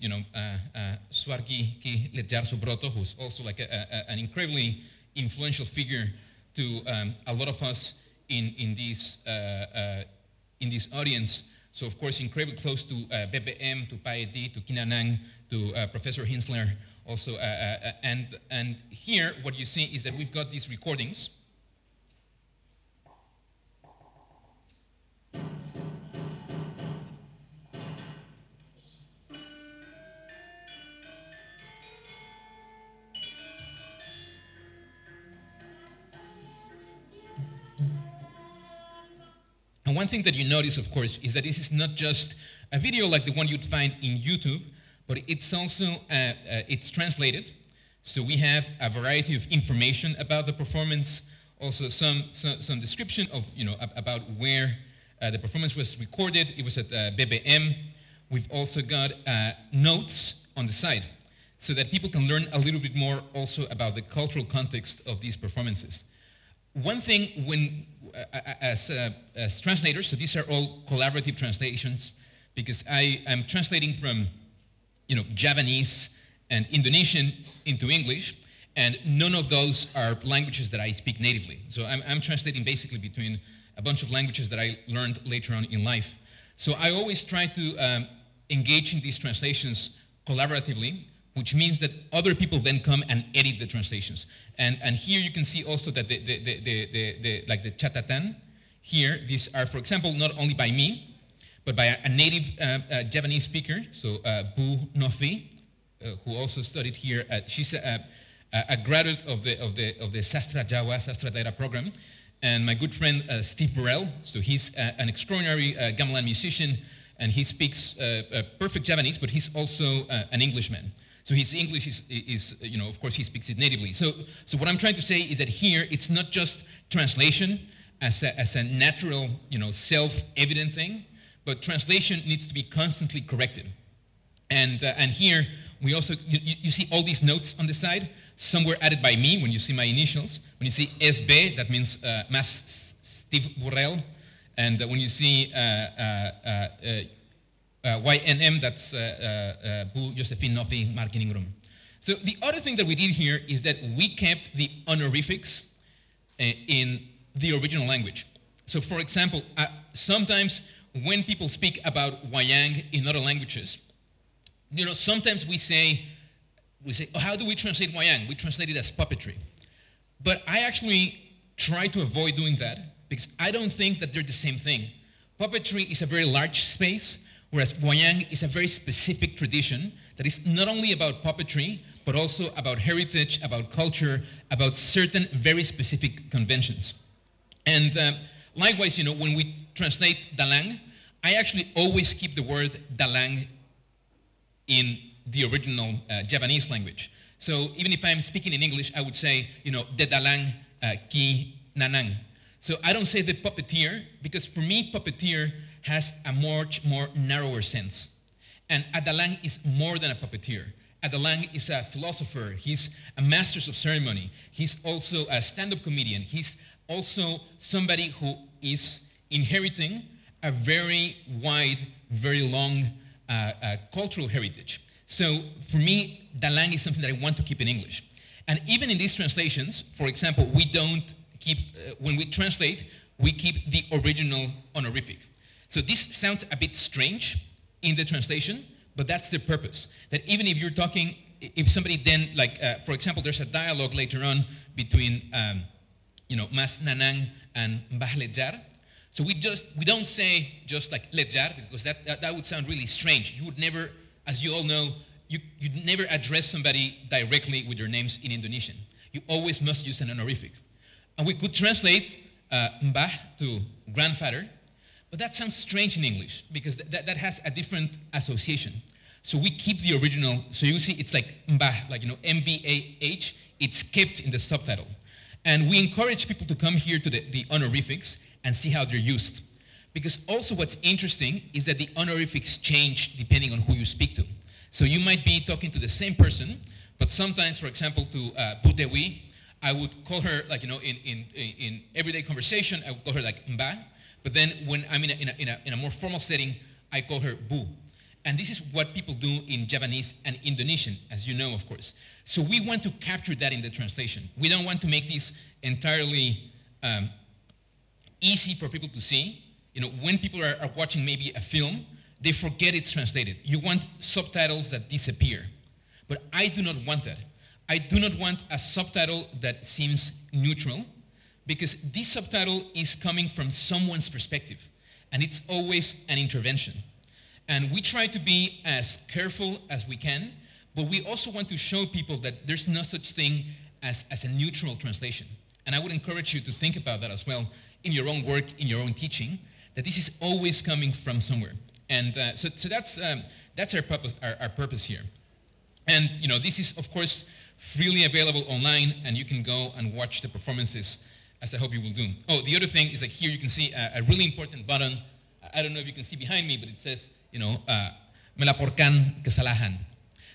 Swargi Ki Lejar Subroto, who's also like an incredibly influential figure to a lot of us in this audience. So, of course, incredibly close to BBM, to Paedi, to Kinanang, to Professor Kinsler also. And here, what you see is that we've got these recordings. And one thing that you notice, of course, is that this is not just a video like the one you'd find in YouTube, but it's also, it's translated. So we have a variety of information about the performance, also some description of, about where the performance was recorded. It was at BBM. We've also got notes on the side so that people can learn a little bit more also about the cultural context of these performances. One thing when, as translators, so these are all collaborative translations because I am translating from, Javanese and Indonesian into English, and none of those are languages that I speak natively. So I'm translating basically between a bunch of languages that I learned later on in life. So I always try to engage in these translations collaboratively, which means that other people then come and edit the translations. And here you can see also that like the Catatan, here, these are, for example, not only by me, but by a native Javanese speaker, so Bu Nofi, who also studied here. She's a graduate of the Sastra Jawa, Sastra Daerah program, and my good friend Steve Burrell, so he's an extraordinary gamelan musician, and he speaks perfect Javanese, but he's also an Englishman. So his English is of course, he speaks it natively. So what I'm trying to say is that here, it's not just translation as a natural, self-evident thing, but translation needs to be constantly corrected. And here, we also, you see all these notes on the side. Some were added by me when you see my initials. When you see SB, that means Mas Steve Burrell. And when you see YNM, that's Bu Josephine Nofi Marketing Room. So the other thing that we did here is that we kept the honorifics in the original language. So for example, sometimes when people speak about Wayang in other languages, sometimes we say, oh, how do we translate Wayang? We translate it as puppetry. But I actually try to avoid doing that because I don't think that they're the same thing. Puppetry is a very large space, whereas Wayang is a very specific tradition that is not only about puppetry, but also about heritage, about culture, about certain very specific conventions. And Likewise, you know, when we translate dalang, I actually always keep the word dalang in the original Japanese language. So even if I'm speaking in English, I would say, you know, de dalang ki nanang. So I don't say the puppeteer, because for me, puppeteer has a much more narrower sense. And a dalang is more than a puppeteer. A dalang is a philosopher. He's a master of ceremony. He's also a stand-up comedian. He's also somebody who is inheriting a very wide, very long cultural heritage. So for me, dalang is something that I want to keep in English. And even in these translations, for example, we don't keep, when we translate, we keep the original honorific. So this sounds a bit strange in the translation, but that's the purpose. That even if you're talking, if somebody then, like, for example, there's a dialogue later on between, you know, Mas Nanang and Mbah Lejar. So we don't say just like Lejar, because that would sound really strange. You would never, as you all know, you'd never address somebody directly with their names in Indonesian. You always must use an honorific. And we could translate Mbah to grandfather, but that sounds strange in English because that has a different association. So we keep the original. So you see it's like Mbah, like, you know, M-B-A-H. It's kept in the subtitle. And we encourage people to come here to the honorifics and see how they're used. Because also what's interesting is that the honorifics change depending on who you speak to. So you might be talking to the same person, but sometimes, for example, to Budaya, I would call her, like, you know, in everyday conversation, I would call her like Mbah. But then when I'm in a more formal setting, I call her Bu. And this is what people do in Japanese and Indonesian, as you know, of course. So we want to capture that in the translation. We don't want to make this entirely easy for people to see. You know, when people are watching maybe a film, they forget it's translated. You want subtitles that disappear. But I do not want that. I do not want a subtitle that seems neutral, because this subtitle is coming from someone's perspective, and it's always an intervention. And we try to be as careful as we can, but we also want to show people that there's no such thing as a neutral translation. And I would encourage you to think about that as well in your own work, in your own teaching, that this is always coming from somewhere. And so that's our purpose here. And, you know, this is, of course, freely available online, and you can go and watch the performances, as I hope you will do. Oh, the other thing is, like, here you can see a really important button. I don't know if you can see behind me, but it says, you know, melaporkan kesalahan.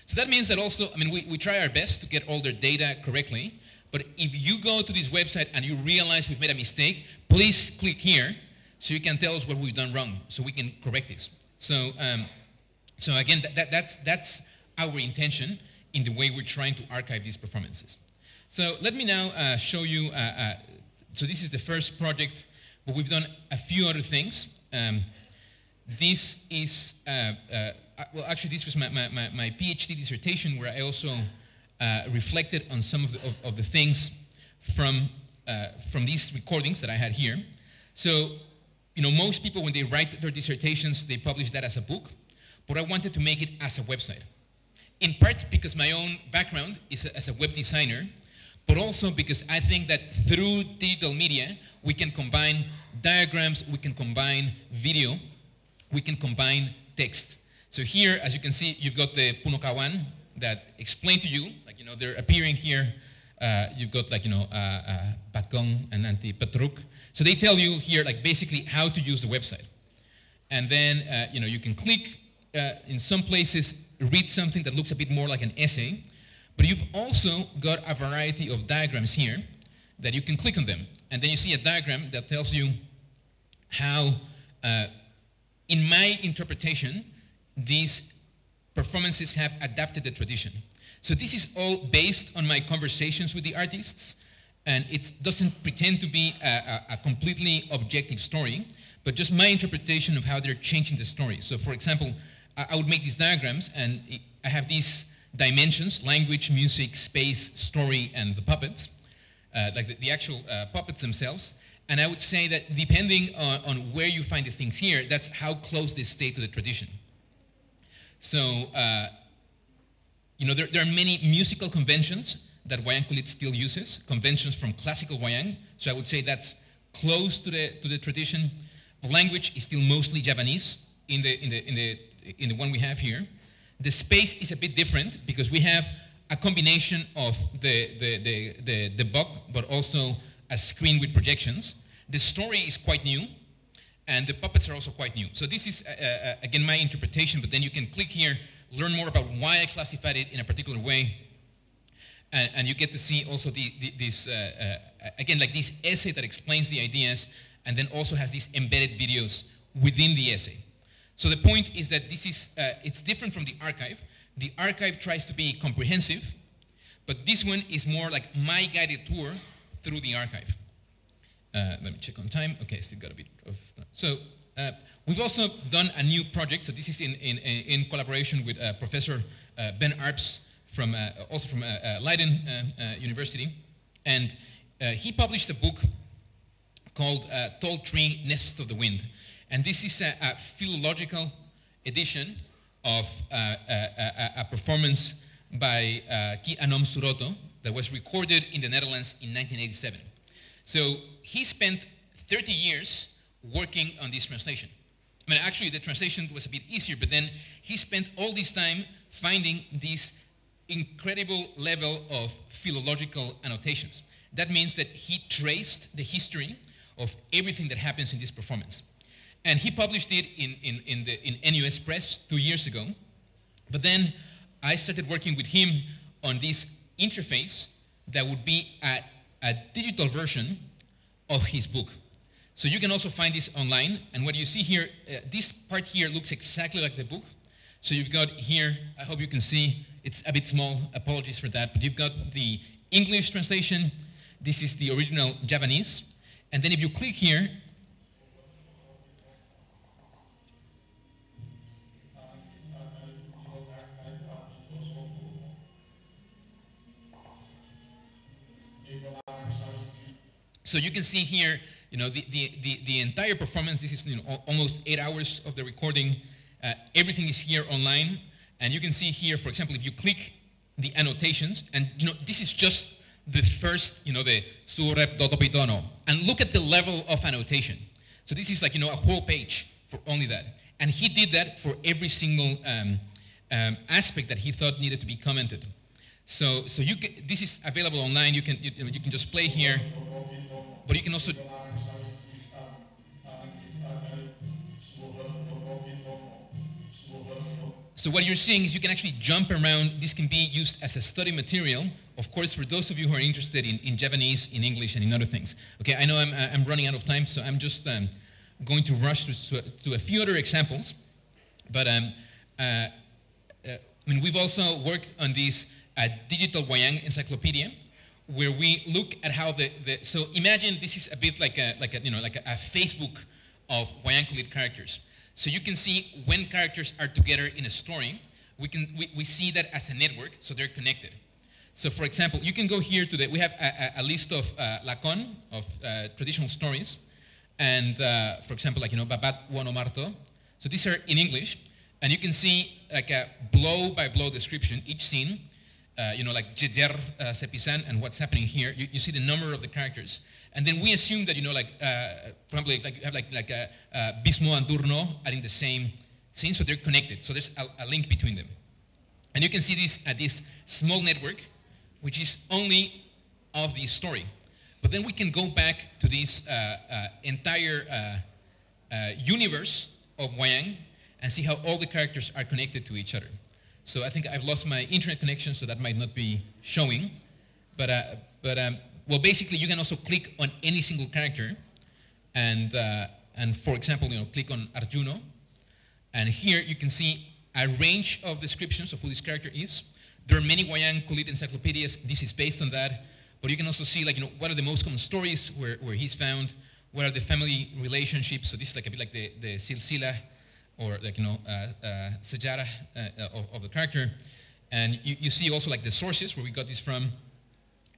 So that means that also, I mean, we try our best to get all their data correctly, but if you go to this website and you realize we've made a mistake, please click here so you can tell us what we've done wrong, so we can correct this. So, so again, that's our intention in the way we're trying to archive these performances. So let me now show you, so this is the first project, but we've done a few other things. This is, well, actually this was my PhD dissertation, where I also reflected on some of the things from these recordings that I had here. So, you know, most people, when they write their dissertations, they publish that as a book, but I wanted to make it as a website. In part because my own background is as a web designer, but also because I think that through digital media, we can combine diagrams, we can combine video, we can combine text. So here, as you can see, you've got the Punokawan that explain to you, like, you know, they're appearing here. You've got, like, you know, Pakong and Nanti Petruk. So they tell you here, like, basically how to use the website. And then, you know, you can click in some places, read something that looks a bit more like an essay, but you've also got a variety of diagrams here that you can click on them. And then you see a diagram that tells you how, in my interpretation, these performances have adapted the tradition. So this is all based on my conversations with the artists, and it doesn't pretend to be a completely objective story, but just my interpretation of how they're changing the story. So for example, I would make these diagrams, and I have these dimensions: language, music, space, story, and the puppets, like the actual puppets themselves. And I would say that depending on where you find the things here, that's how close they stay to the tradition. So, you know, there are many musical conventions that Wayang Kulit still uses, conventions from classical Wayang. So I would say that's close to the tradition. The language is still mostly Japanese in the one we have here. The space is a bit different because we have a combination of the book, but also a screen with projections. The story is quite new, and the puppets are also quite new. So this is, again, my interpretation, but then you can click here, learn more about why I classified it in a particular way, and you get to see also this, again, like this essay that explains the ideas, and then also has these embedded videos within the essay. So the point is that this is, it's different from the archive. The archive tries to be comprehensive, but this one is more like my guided tour through the archive. Let me check on time. Okay, still got a bit of time. So we've also done a new project. So this is in collaboration with Professor Ben Arps from also from Leiden University, and he published a book called Tall Tree, Nest of the Wind, and this is a philological edition of a performance by Ki Anom Suroto that was recorded in the Netherlands in 1987. So he spent 30 years working on this translation. I mean, actually the translation was a bit easier, but then he spent all this time finding this incredible level of philological annotations. That means that he traced the history of everything that happens in this performance. And he published it in NUS Press 2 years ago. But then I started working with him on this interface that would be a digital version of his book. So you can also find this online. And what you see here, this part here looks exactly like the book. So you've got here, I hope you can see, it's a bit small, apologies for that, but you've got the English translation. This is the original Japanese. And then if you click here, so you can see here, you know, the entire performance. This is, you know, almost 8 hours of the recording. Everything is here online, and you can see here, for example, if you click the annotations, and you know, this is just the first, you know, the su rep do topitono, and look at the level of annotation. So this is like, you know, a whole page for only that, and he did that for every single aspect that he thought needed to be commented. So you can, this is available online. You can just play here, but you can also. So what you're seeing is you can actually jump around. This can be used as a study material, of course, for those of you who are interested in Japanese, in English, and in other things. Okay, I know I'm running out of time, so I'm just going to rush to a few other examples. But I mean, we've also worked on this digital Wayang encyclopedia, where we look at how so imagine this is a bit like a Facebook of Wayang characters. So you can see when characters are together in a story, we see that as a network, so they're connected. So for example, you can go here to we have a list of lakon, of traditional stories, and for example, like, you know, Babat Wanomarto. So these are in English, and you can see like a blow-by-blow description, each scene, you know, like Jejer Sepisan and what's happening here. You see the number of the characters. And then we assume that, you know, like, for example, like you have like Bismo and Durno are in the same scene, so they're connected. So there's a link between them. And you can see this small network, which is only of the story. But then we can go back to this entire universe of Wayang and see how all the characters are connected to each other. So I think I've lost my internet connection, so that might not be showing. Well, basically, you can also click on any single character, and for example, you know, click on Arjuno, and here you can see a range of descriptions of who this character is. There are many Wayang Kulit encyclopedias. This is based on that, but you can also see, like, you know, what are the most common stories where he's found, what are the family relationships. So this is like a bit like the silsila, or like, you know, sejarah of the character, and you see also like the sources where we got this from.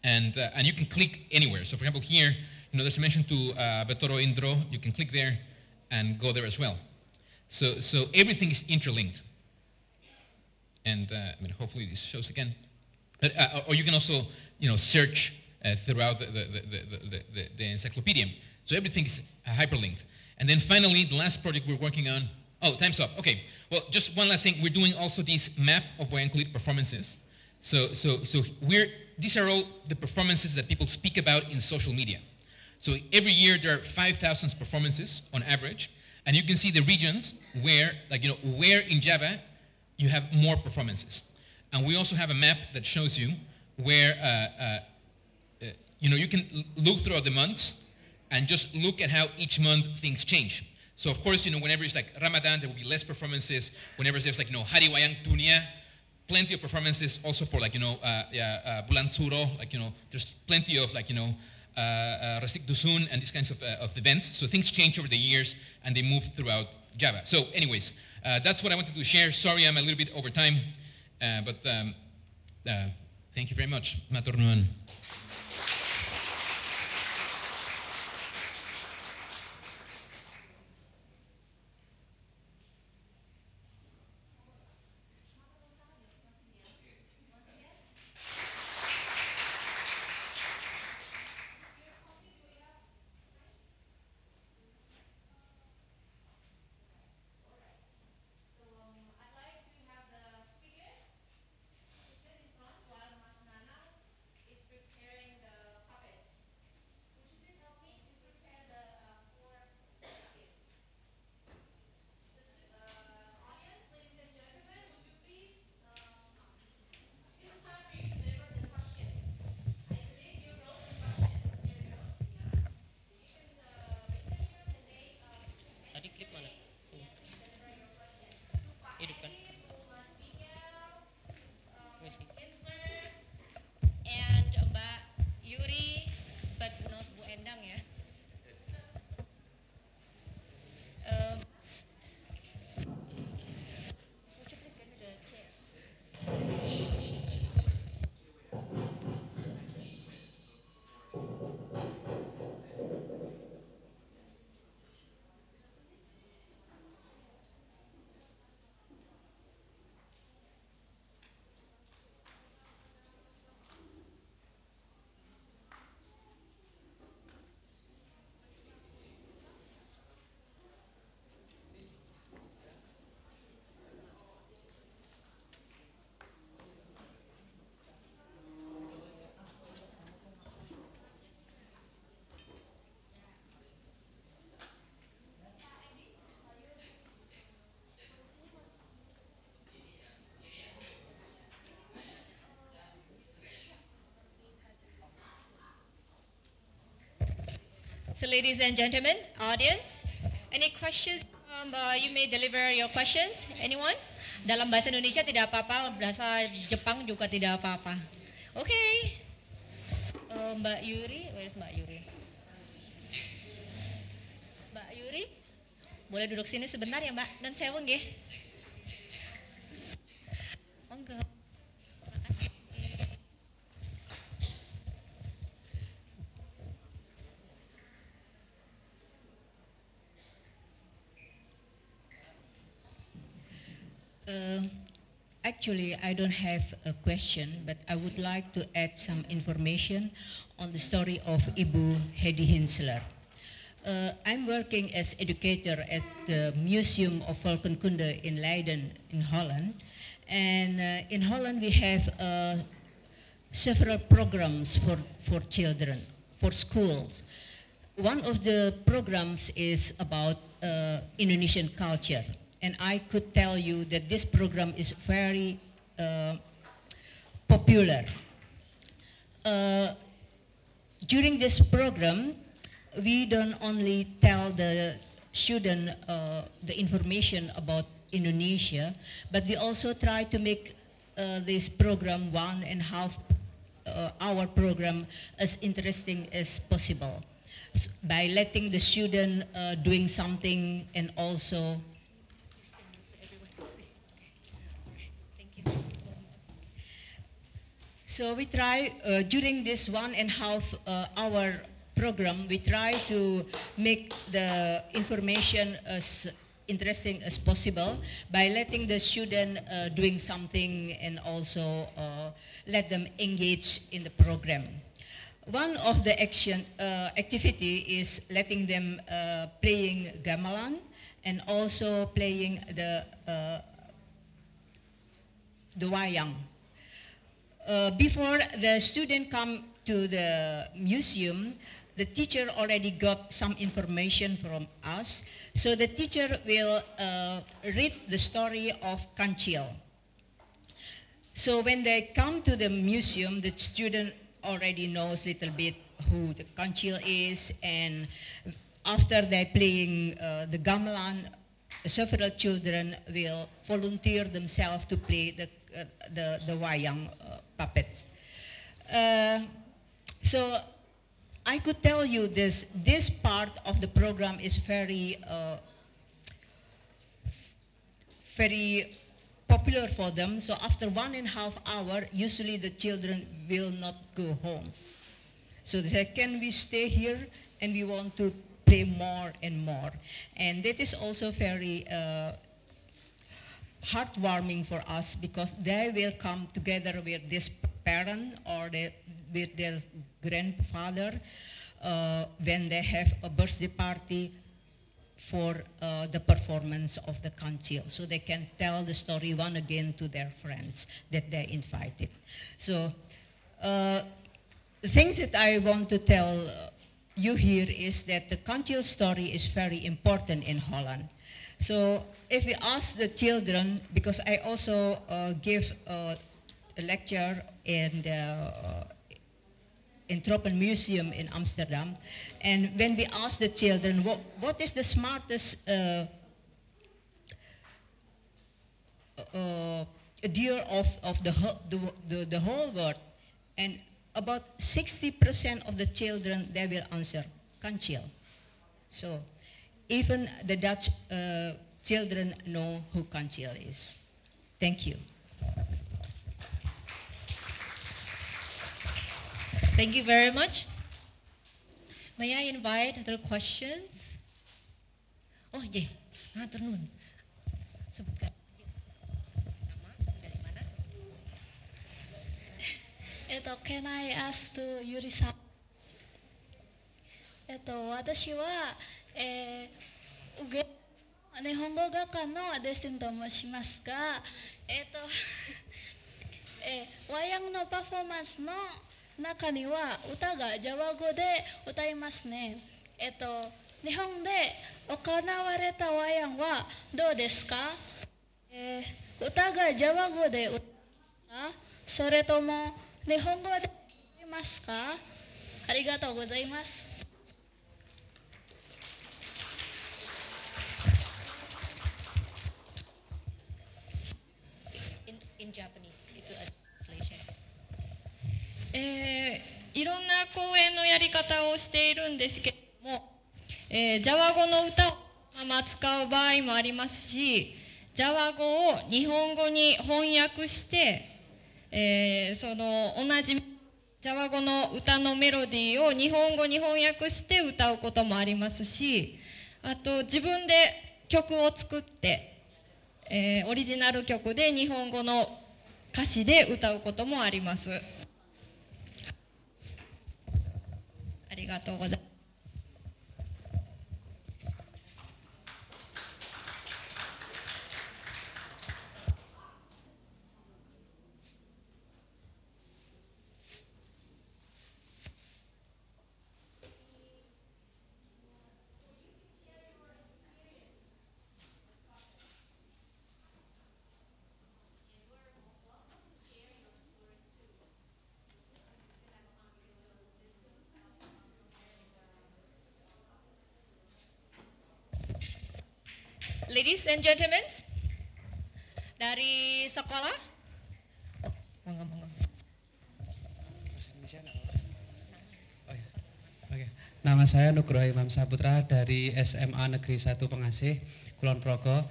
And you can click anywhere. So for example, here, you know, there's a mention to Betoro Indro. You can click there and go there as well. So everything is interlinked. And I mean, hopefully this shows again. Or you can also, you know, search throughout the encyclopedia. So everything is hyperlinked. And then finally, the last project we're working on, oh, time's up, okay. Well, just one last thing, we're doing also this map of Wayang Kulit performances. So these are all the performances that people speak about in social media. So every year there are 5,000 performances on average, and you can see the regions where, where in Java you have more performances. And we also have a map that shows you where, you can look throughout the months and just look at how each month things change. So of course, whenever it's like Ramadan, there will be less performances. Whenever there's Hari Wayang Dunia, plenty of performances also for Bulan Suro, there's plenty of Resik Dusun and these kinds of events. So things change over the years and they move throughout Java. So anyways, that's what I wanted to share. Sorry I'm a little bit over time, but thank you very much. Matur nuwun. So ladies and gentlemen, audience, any questions? You may deliver your questions. Anyone? Dalam bahasa Indonesia tidak apa-apa, bahasa Jepang juga tidak apa-apa. Okay. Mbak Yuri, where is Mbak Yuri? Mbak Yuri, boleh duduk sini sebentar ya Mbak, dan seweng nggih. Monggo. Actually, I don't have a question, but I would like to add some information on the story of Ibu Hedi Kinsler. I'm working as educator at the Museum of Volkenkunde in Leiden in Holland. And in Holland we have several programs for children, for schools. One of the programs is about Indonesian culture. And I could tell you that this program is very popular. During this program, we don't only tell the student the information about Indonesia, but we also try to make this program 1.5 hour program as interesting as possible by letting the student doing something and also so we try, during this 1.5 hour program, we try to make the information as interesting as possible by letting the student doing something and also let them engage in the program. one of the activity is letting them playing gamelan and also playing the wayang. Before the student come to the museum, the teacher already got some information from us. So the teacher will read the story of Kancil. So when they come to the museum, the student already knows a little bit who the Kancil is, and after they playing the gamelan, several children will volunteer themselves to play the wayang puppets. So I could tell you this part of the program is very popular for them. So after 1.5 hours, usually the children will not go home. So they say, can we stay here? And we want to play more and more. And that is also very heartwarming for us, because they will come together with this parent or with their grandfather when they have a birthday party for the performance of the Kancil, so they can tell the story once again to their friends that they invited. So the things that I want to tell you here is that the Kancil story is very important in Holland. So if we ask the children, because I also give a lecture in the Tropen Museum in Amsterdam, and when we ask the children what is the smartest deer of the whole world, and about 60% of the children, they will answer Kancil. So even the Dutch children know who Kancil is. Thank you. Thank you very much. May I invite other questions? Oh, yeah. Turun. Sebutkan. Nama, dari mana? Can I ask to Yuri-san? 私は、日本語画家のデスティンと申しますが、ワヤンのパフォーマンスの中には歌がジャワ語で歌いますね。日本で行われたワヤンはどうですか？歌がジャワ語で歌いますか？それとも日本語で歌いますか？ありがとうございます。In Japanese, itu translation. いろんな講演のやり方をしているんですけれども、ジャワ語の歌を使う場合もありますし、ジャワ語を日本語に翻訳して、その同じジャワ語の歌のメロディーを日本語に翻訳して歌うこともありますし、あと自分で曲を作って、オリジナル曲で日本語の歌詞で歌うこともあります。ありがとうございます。Ladies and gentlemen, dari sekolah, Nama saya Nugroho Imam Saputra dari SMA Negeri 1 Pengasih, Kulon Progo.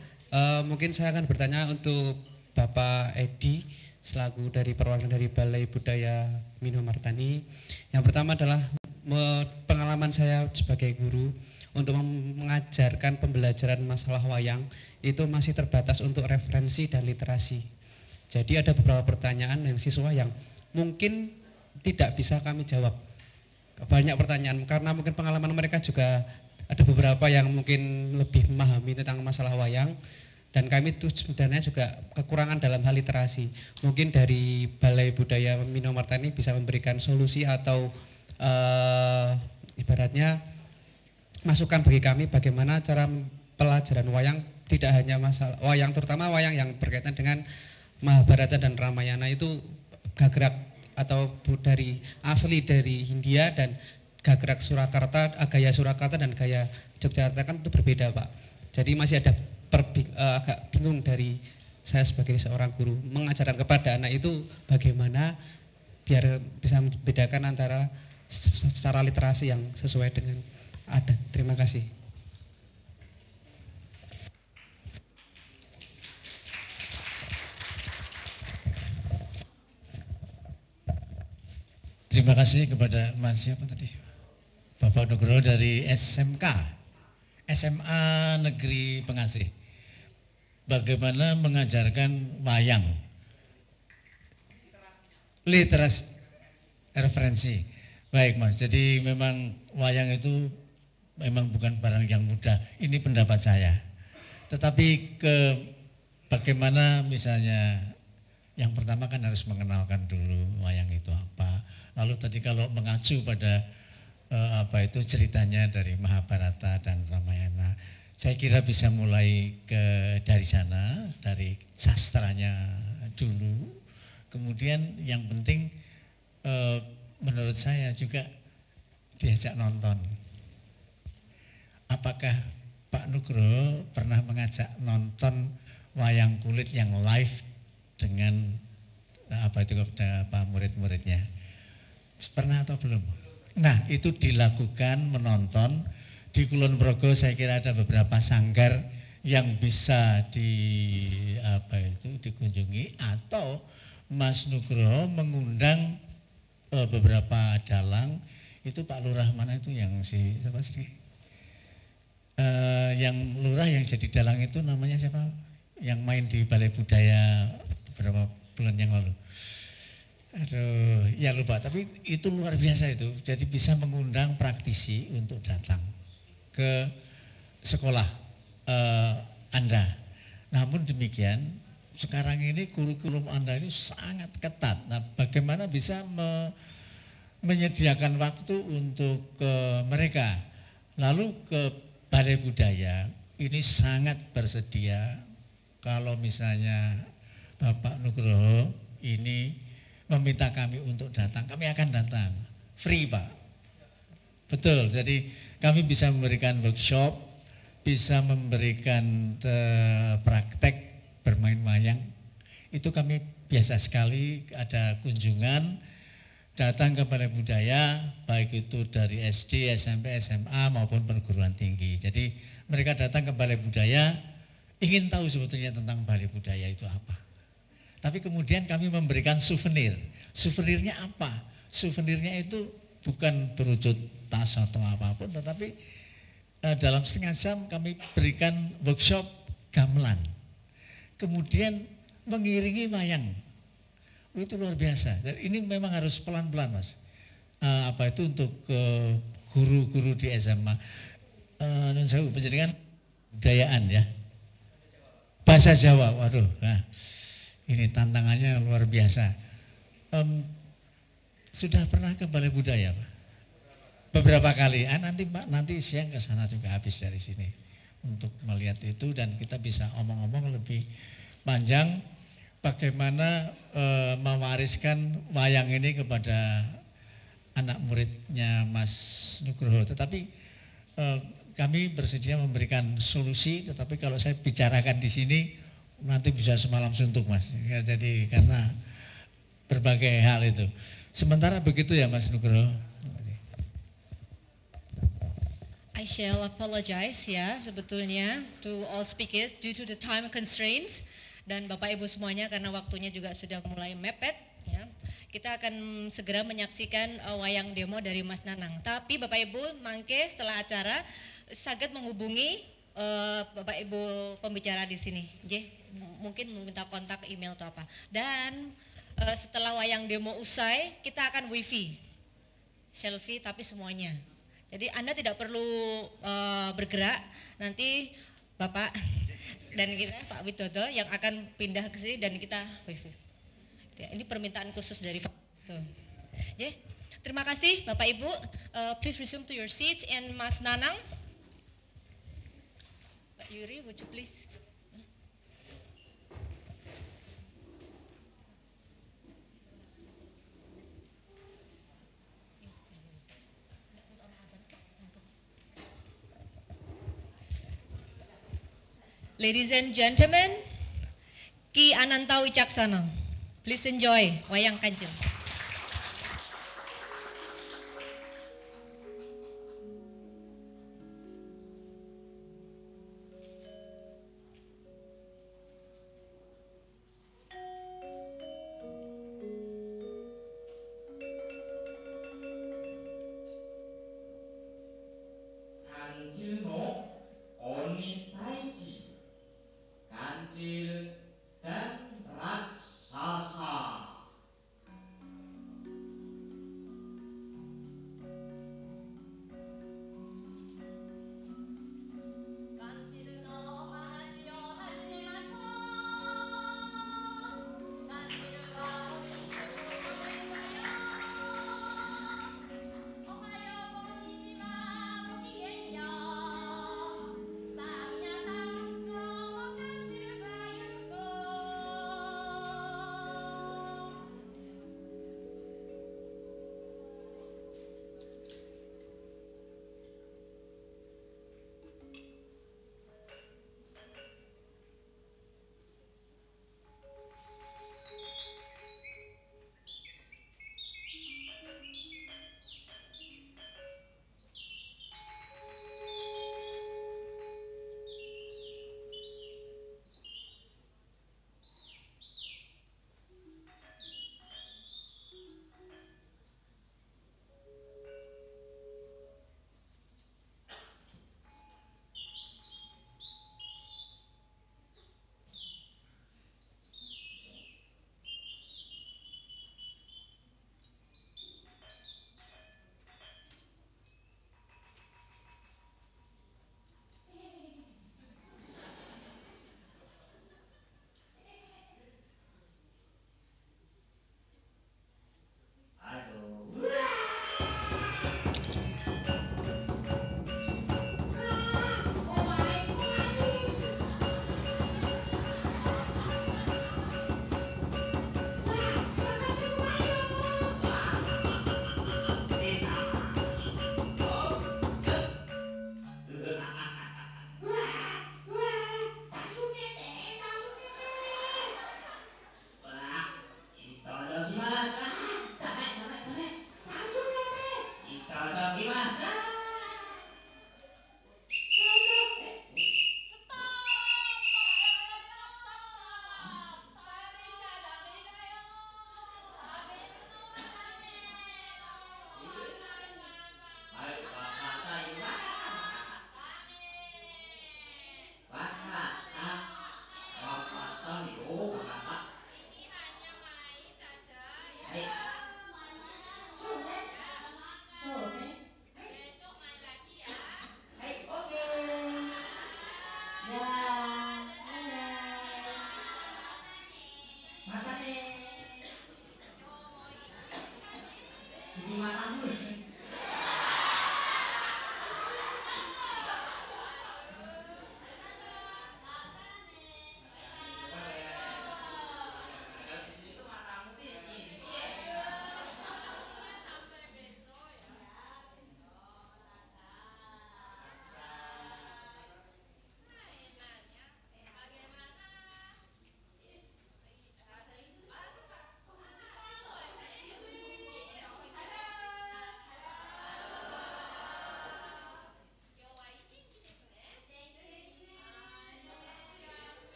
Mungkin saya akan bertanya untuk Bapak Edi selaku dari perwakilan dari Balai Budaya Minomartani. Yang pertama adalah pengalaman saya sebagai guru untuk mengajarkan pembelajaran masalah wayang itu masih terbatas untuk referensi dan literasi. Jadi ada beberapa pertanyaan yang siswa yang mungkin tidak bisa kami jawab. banyak pertanyaan karena mungkin pengalaman mereka juga ada beberapa yang mungkin lebih memahami tentang masalah wayang dan kami itu sebenarnya juga kekurangan dalam hal literasi. Mungkin dari Balai Budaya Minomartani bisa memberikan solusi atau ibaratnya masukan bagi kami bagaimana cara pelajaran wayang, tidak hanya masalah wayang, terutama wayang yang berkaitan dengan Mahabharata dan Ramayana itu gagrak atau dari asli dari Hindia dan gagrak Surakarta, gaya Surakarta dan gaya Yogyakarta kan itu berbeda Pak. Jadi masih ada agak bingung dari saya sebagai seorang guru mengajarkan kepada anak itu bagaimana biar bisa membedakan antara secara literasi yang sesuai dengan adat. Terima kasih. Terima kasih kepada Mas siapa tadi? Bapak Nugroho dari SMK, SMA Negeri Pengasih. Bagaimana mengajarkan wayang? Literasi, referensi. Baik Mas, jadi memang wayang itu memang bukan barang yang mudah. Ini pendapat saya. Tetapi bagaimana misalnya yang pertama kan harus mengenalkan dulu wayang itu apa. Lalu tadi kalau mengacu pada ceritanya dari Mahabharata dan Ramayana, saya kira bisa mulai dari sana, dari sastranya dulu. Kemudian yang penting menurut saya juga diajak nonton. Apakah Pak Nugroho pernah mengajak nonton wayang kulit yang live dengan kepada murid-muridnya? Pernah atau belum? Nah, itu dilakukan menonton di Kulon Progo. Saya kira ada beberapa sanggar yang bisa dikunjungi, atau Mas Nugroho mengundang beberapa dalang. Itu Pak Lurah mana itu yang siapa sih? Yang lurah yang jadi dalang itu namanya siapa? Yang main di Balai Budaya beberapa bulan yang lalu. Aduh, ya lupa, tapi itu luar biasa itu. Jadi bisa mengundang praktisi untuk datang ke sekolah Anda. Namun demikian, sekarang ini kurikulum Anda ini sangat ketat. Nah, bagaimana bisa menyediakan waktu untuk mereka? Lalu ke Balai Budaya ini sangat bersedia. Kalau misalnya Bapak Nugroho ini meminta kami untuk datang, kami akan datang, free Pak. Betul, jadi kami bisa memberikan workshop, bisa memberikan praktek bermain wayang. Itu kami biasa sekali ada kunjungan, datang ke Balai Budaya, baik itu dari SD, SMP, SMA maupun perguruan tinggi. Jadi mereka datang ke Balai Budaya, ingin tahu sebetulnya tentang Balai Budaya itu apa. Tapi kemudian kami memberikan souvenir. Souvenirnya apa? Souvenirnya itu bukan berwujud tas atau apapun, tetapi dalam setengah jam kami berikan workshop gamelan. Kemudian mengiringi wayang. Itu luar biasa. Dan ini memang harus pelan-pelan Mas. Untuk guru-guru di SMA. Saya penjaringan budayaan ya. Bahasa Jawa, waduh. Nah, ini tantangannya luar biasa. Sudah pernah ke Balai Budaya Pak? Beberapa kali. Nanti siang ke sana juga habis dari sini untuk melihat itu, dan kita bisa omong-omong lebih panjang bagaimana mewariskan wayang ini kepada anak muridnya Mas Nugroho. Tetapi kami bersedia memberikan solusi, tetapi kalau saya bicarakan di sini nanti bisa semalam suntuk Mas. Ya, jadi karena berbagai hal itu. Sementara begitu ya Mas Nugroho. I shall apologize ya sebetulnya to all speakers due to the time constraints, dan Bapak Ibu semuanya karena waktunya juga sudah mulai mepet ya. Kita akan segera menyaksikan wayang demo dari Mas Nanang. Tapi Bapak Ibu mangke setelah acara saged menghubungi Bapak Ibu pembicara di sini. Mungkin meminta kontak email atau apa. Dan setelah wayang demo usai kita akan wifi. selfie tapi semuanya. Jadi Anda tidak perlu bergerak, nanti Bapak dan kita Pak Widodo yang akan pindah ke sini dan kita ya, ini permintaan khusus dari Pak. Ya. Terima kasih Bapak Ibu. Please resume to your seats, and Mas Nanang. Pak Yuri, would you please? Ladies and gentlemen, Ki Ananta Wicaksana, please enjoy Wayang Kanjeng.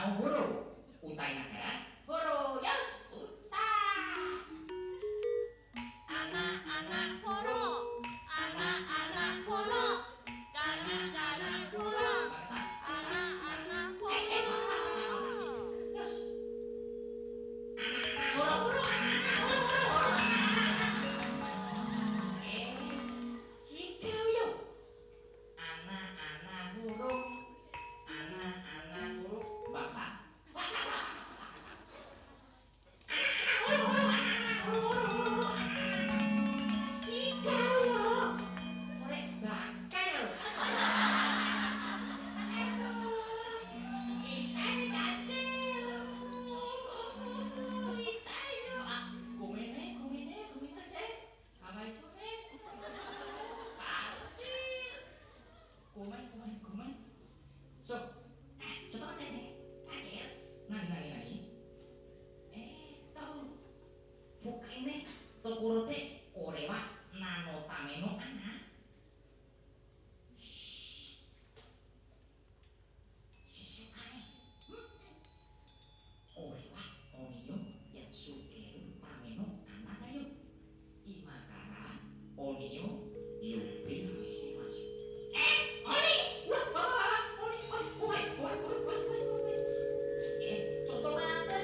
mau huru. Utai negara, huru, yes, utai. Anak-anak huru, anak-anak huru, gana-gana huru, anak-anak huru. Huru, anak-anak huru. Sikau yuk. Anak-anak huru, anak-anak huru, bapak. So, coba tanya, kaget, nani. Tahu, buka ini, terkurute, orewa, nano tameno, anak. Sisukane, orewa, oniyo, yatsukeru, tameno, anak ayo. Imakara, oniyo, yubi, shimasu. Oni! Wah, Oni! Contoh mata,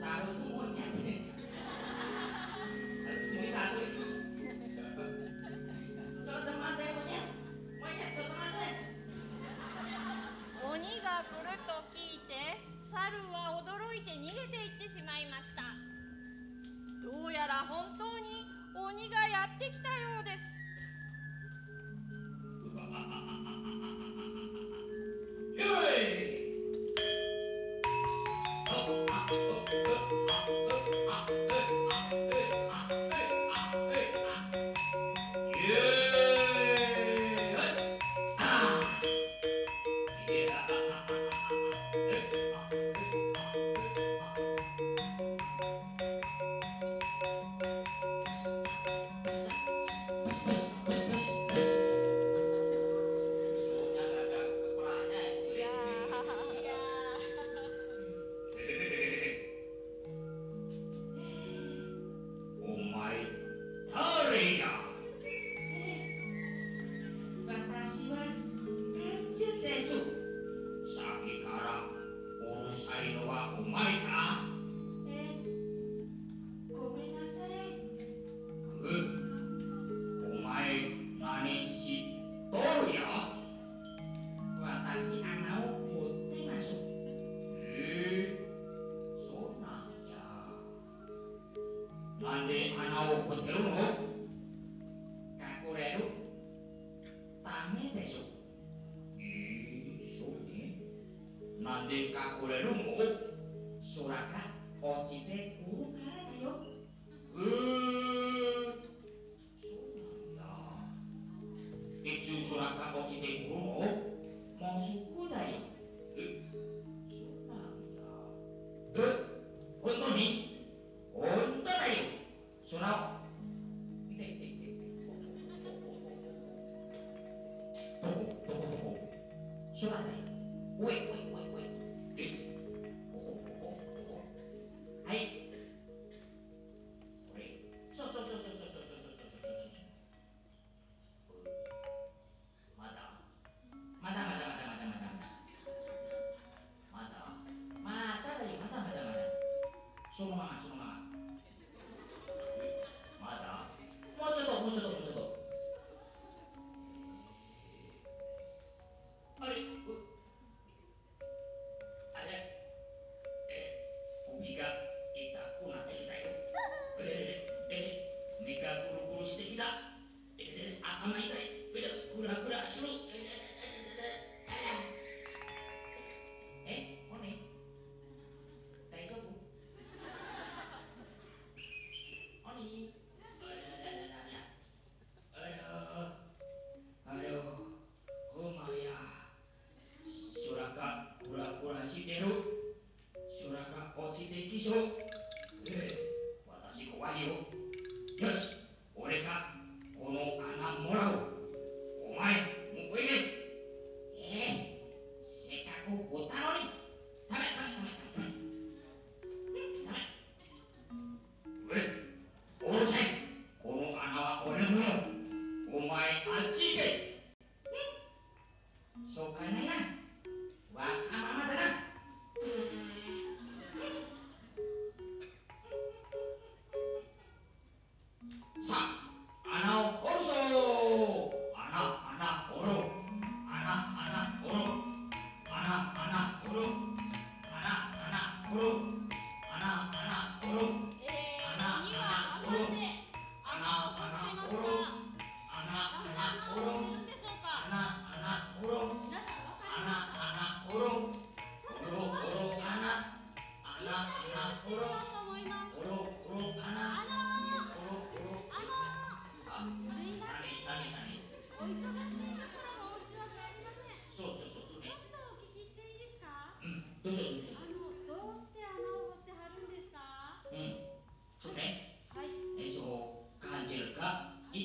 Saru itu monyet. Sini satu itu. Contoh mata monyet, contoh mata. 鬼が来ると聞いて、猿は驚いて逃げていってしまいました。どうやら本当に鬼がやってきたようです。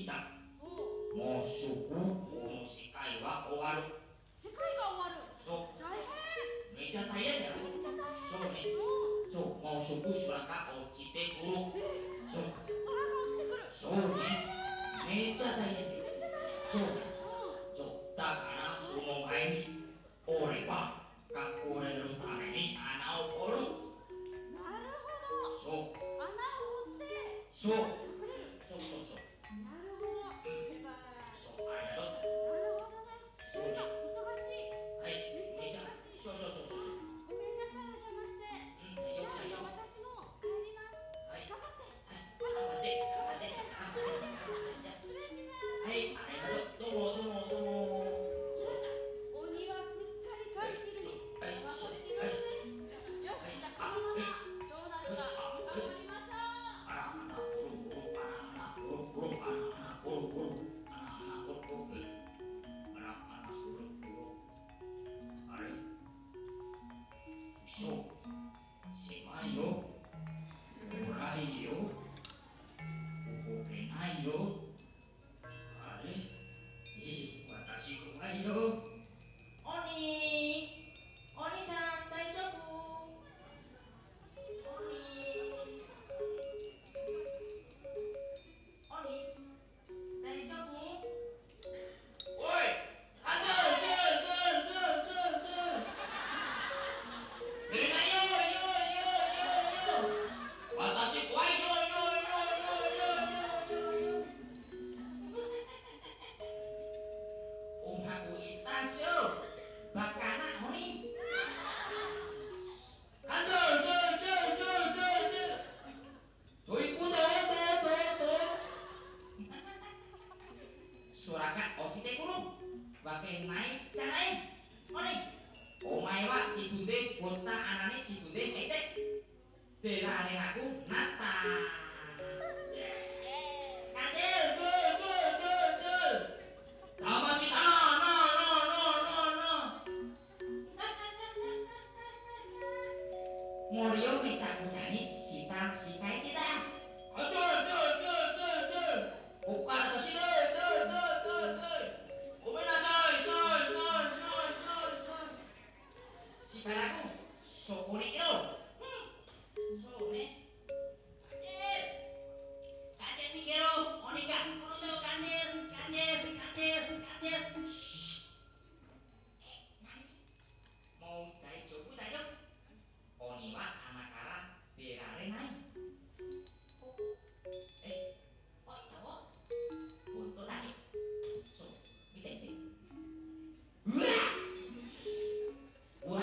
いた。もうすぐこの世界は終わる。世界が終わる。そう。大変。めちゃ大変だよ。めっちゃ大変。そうね。そう、もうすぐ空が落ちてくる。そう。空が落ちてくる。そうね。めっちゃ大変だよ。そうだ。そう。だからその前に俺は隠れるために穴を掘る。なるほど。そう。穴を掘って。そう。隠れる。そうそうそう。なるほど。そう、ありがとう。なるほどね。そうね。忙しい。はい。めっちゃ忙しい。そうそうそうそう。ごめんなさい、お邪魔して。大丈夫大丈夫。私も帰ります。はい。頑張って。頑張って。頑張って。頑張って。失礼します。はい、ありがとう。どうもどうもどうも。鬼はすっかり感じるに。山掘りになるね。よし、じゃあこのままどうなるか見守りましょう。あら、あら、ゴロゴロ、あら、あら、ゴロゴロ、あら、あら、ゴロゴロ、あら、あら、ゴロゴロ、あら、あら、ゴロゴロ。あれ？そう。狭いよ。暗いよ。動けないよ。あれ？私怖いよ。鬼さん大丈夫？鬼大丈夫？おい！あんた！出れないよ！私怖いよ！音楽いったっしょ！バカな鬼！あんた！どういうこと？空が落ちてくるわけないじゃない。お前は自分で掘った穴に自分で入って出られなくなった。騙したな。森をめちゃくちゃにした仕返しだ。ここからとしろ。ごめんなさい。しばらくそこにいろ。そうね。逃げろ。鬼が殺しを感じる。もう大丈夫だよ。鬼は穴から出られない。おいたわ。本当だね。そう、見て。うわ、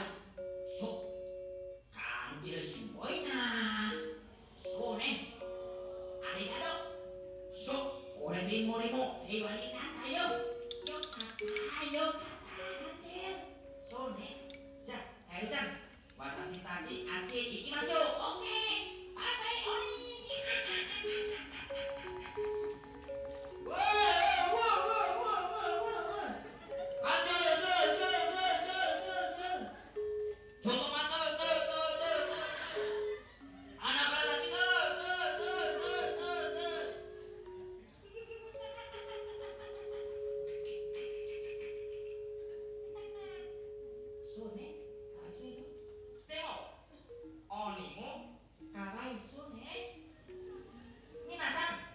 そう感じるすごいな。そうね。ありがとう。そう、これで森も平和になったよ。よかった。そうね。じゃあ、カエルちゃん、私たちあっちへ行きましょう。オッケー。バイバイ鬼。ちょっと待って。穴から出しろ。そうね。かわいそうよ。でも鬼もかわいそうね。皆さん、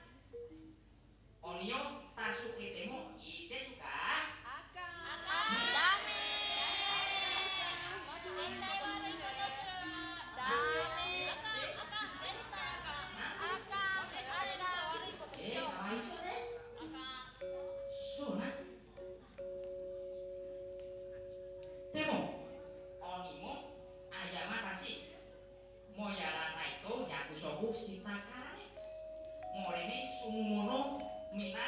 鬼を助けてもいいですか？ダメ。絶対悪いことする。ダメ。あかん。絶対あかん。あれが悪いことしよう。かわいそうね。そうな。でも鬼も謝ったし、もうやらないと約束したからね。森に住むものみんな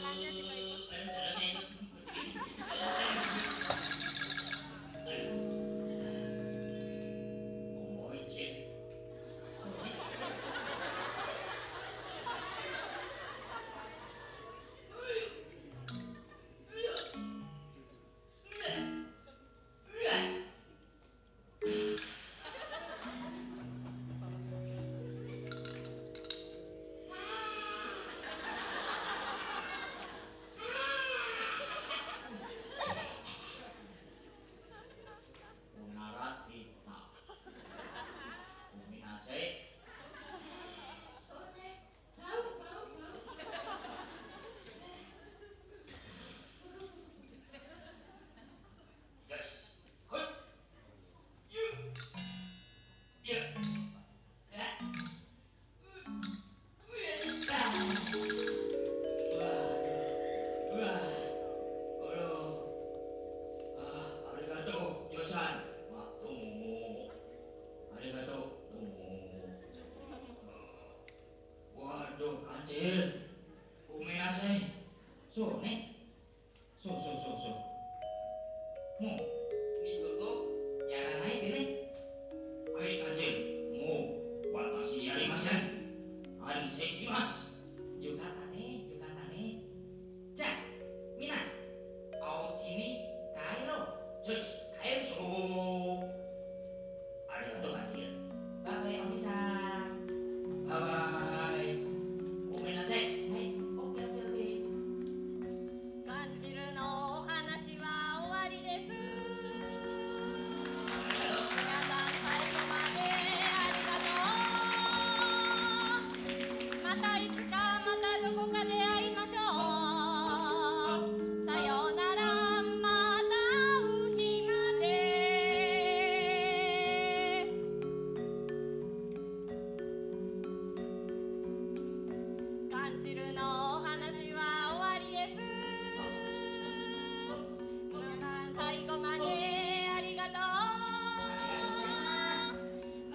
tangannya juga ikut.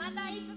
またいつ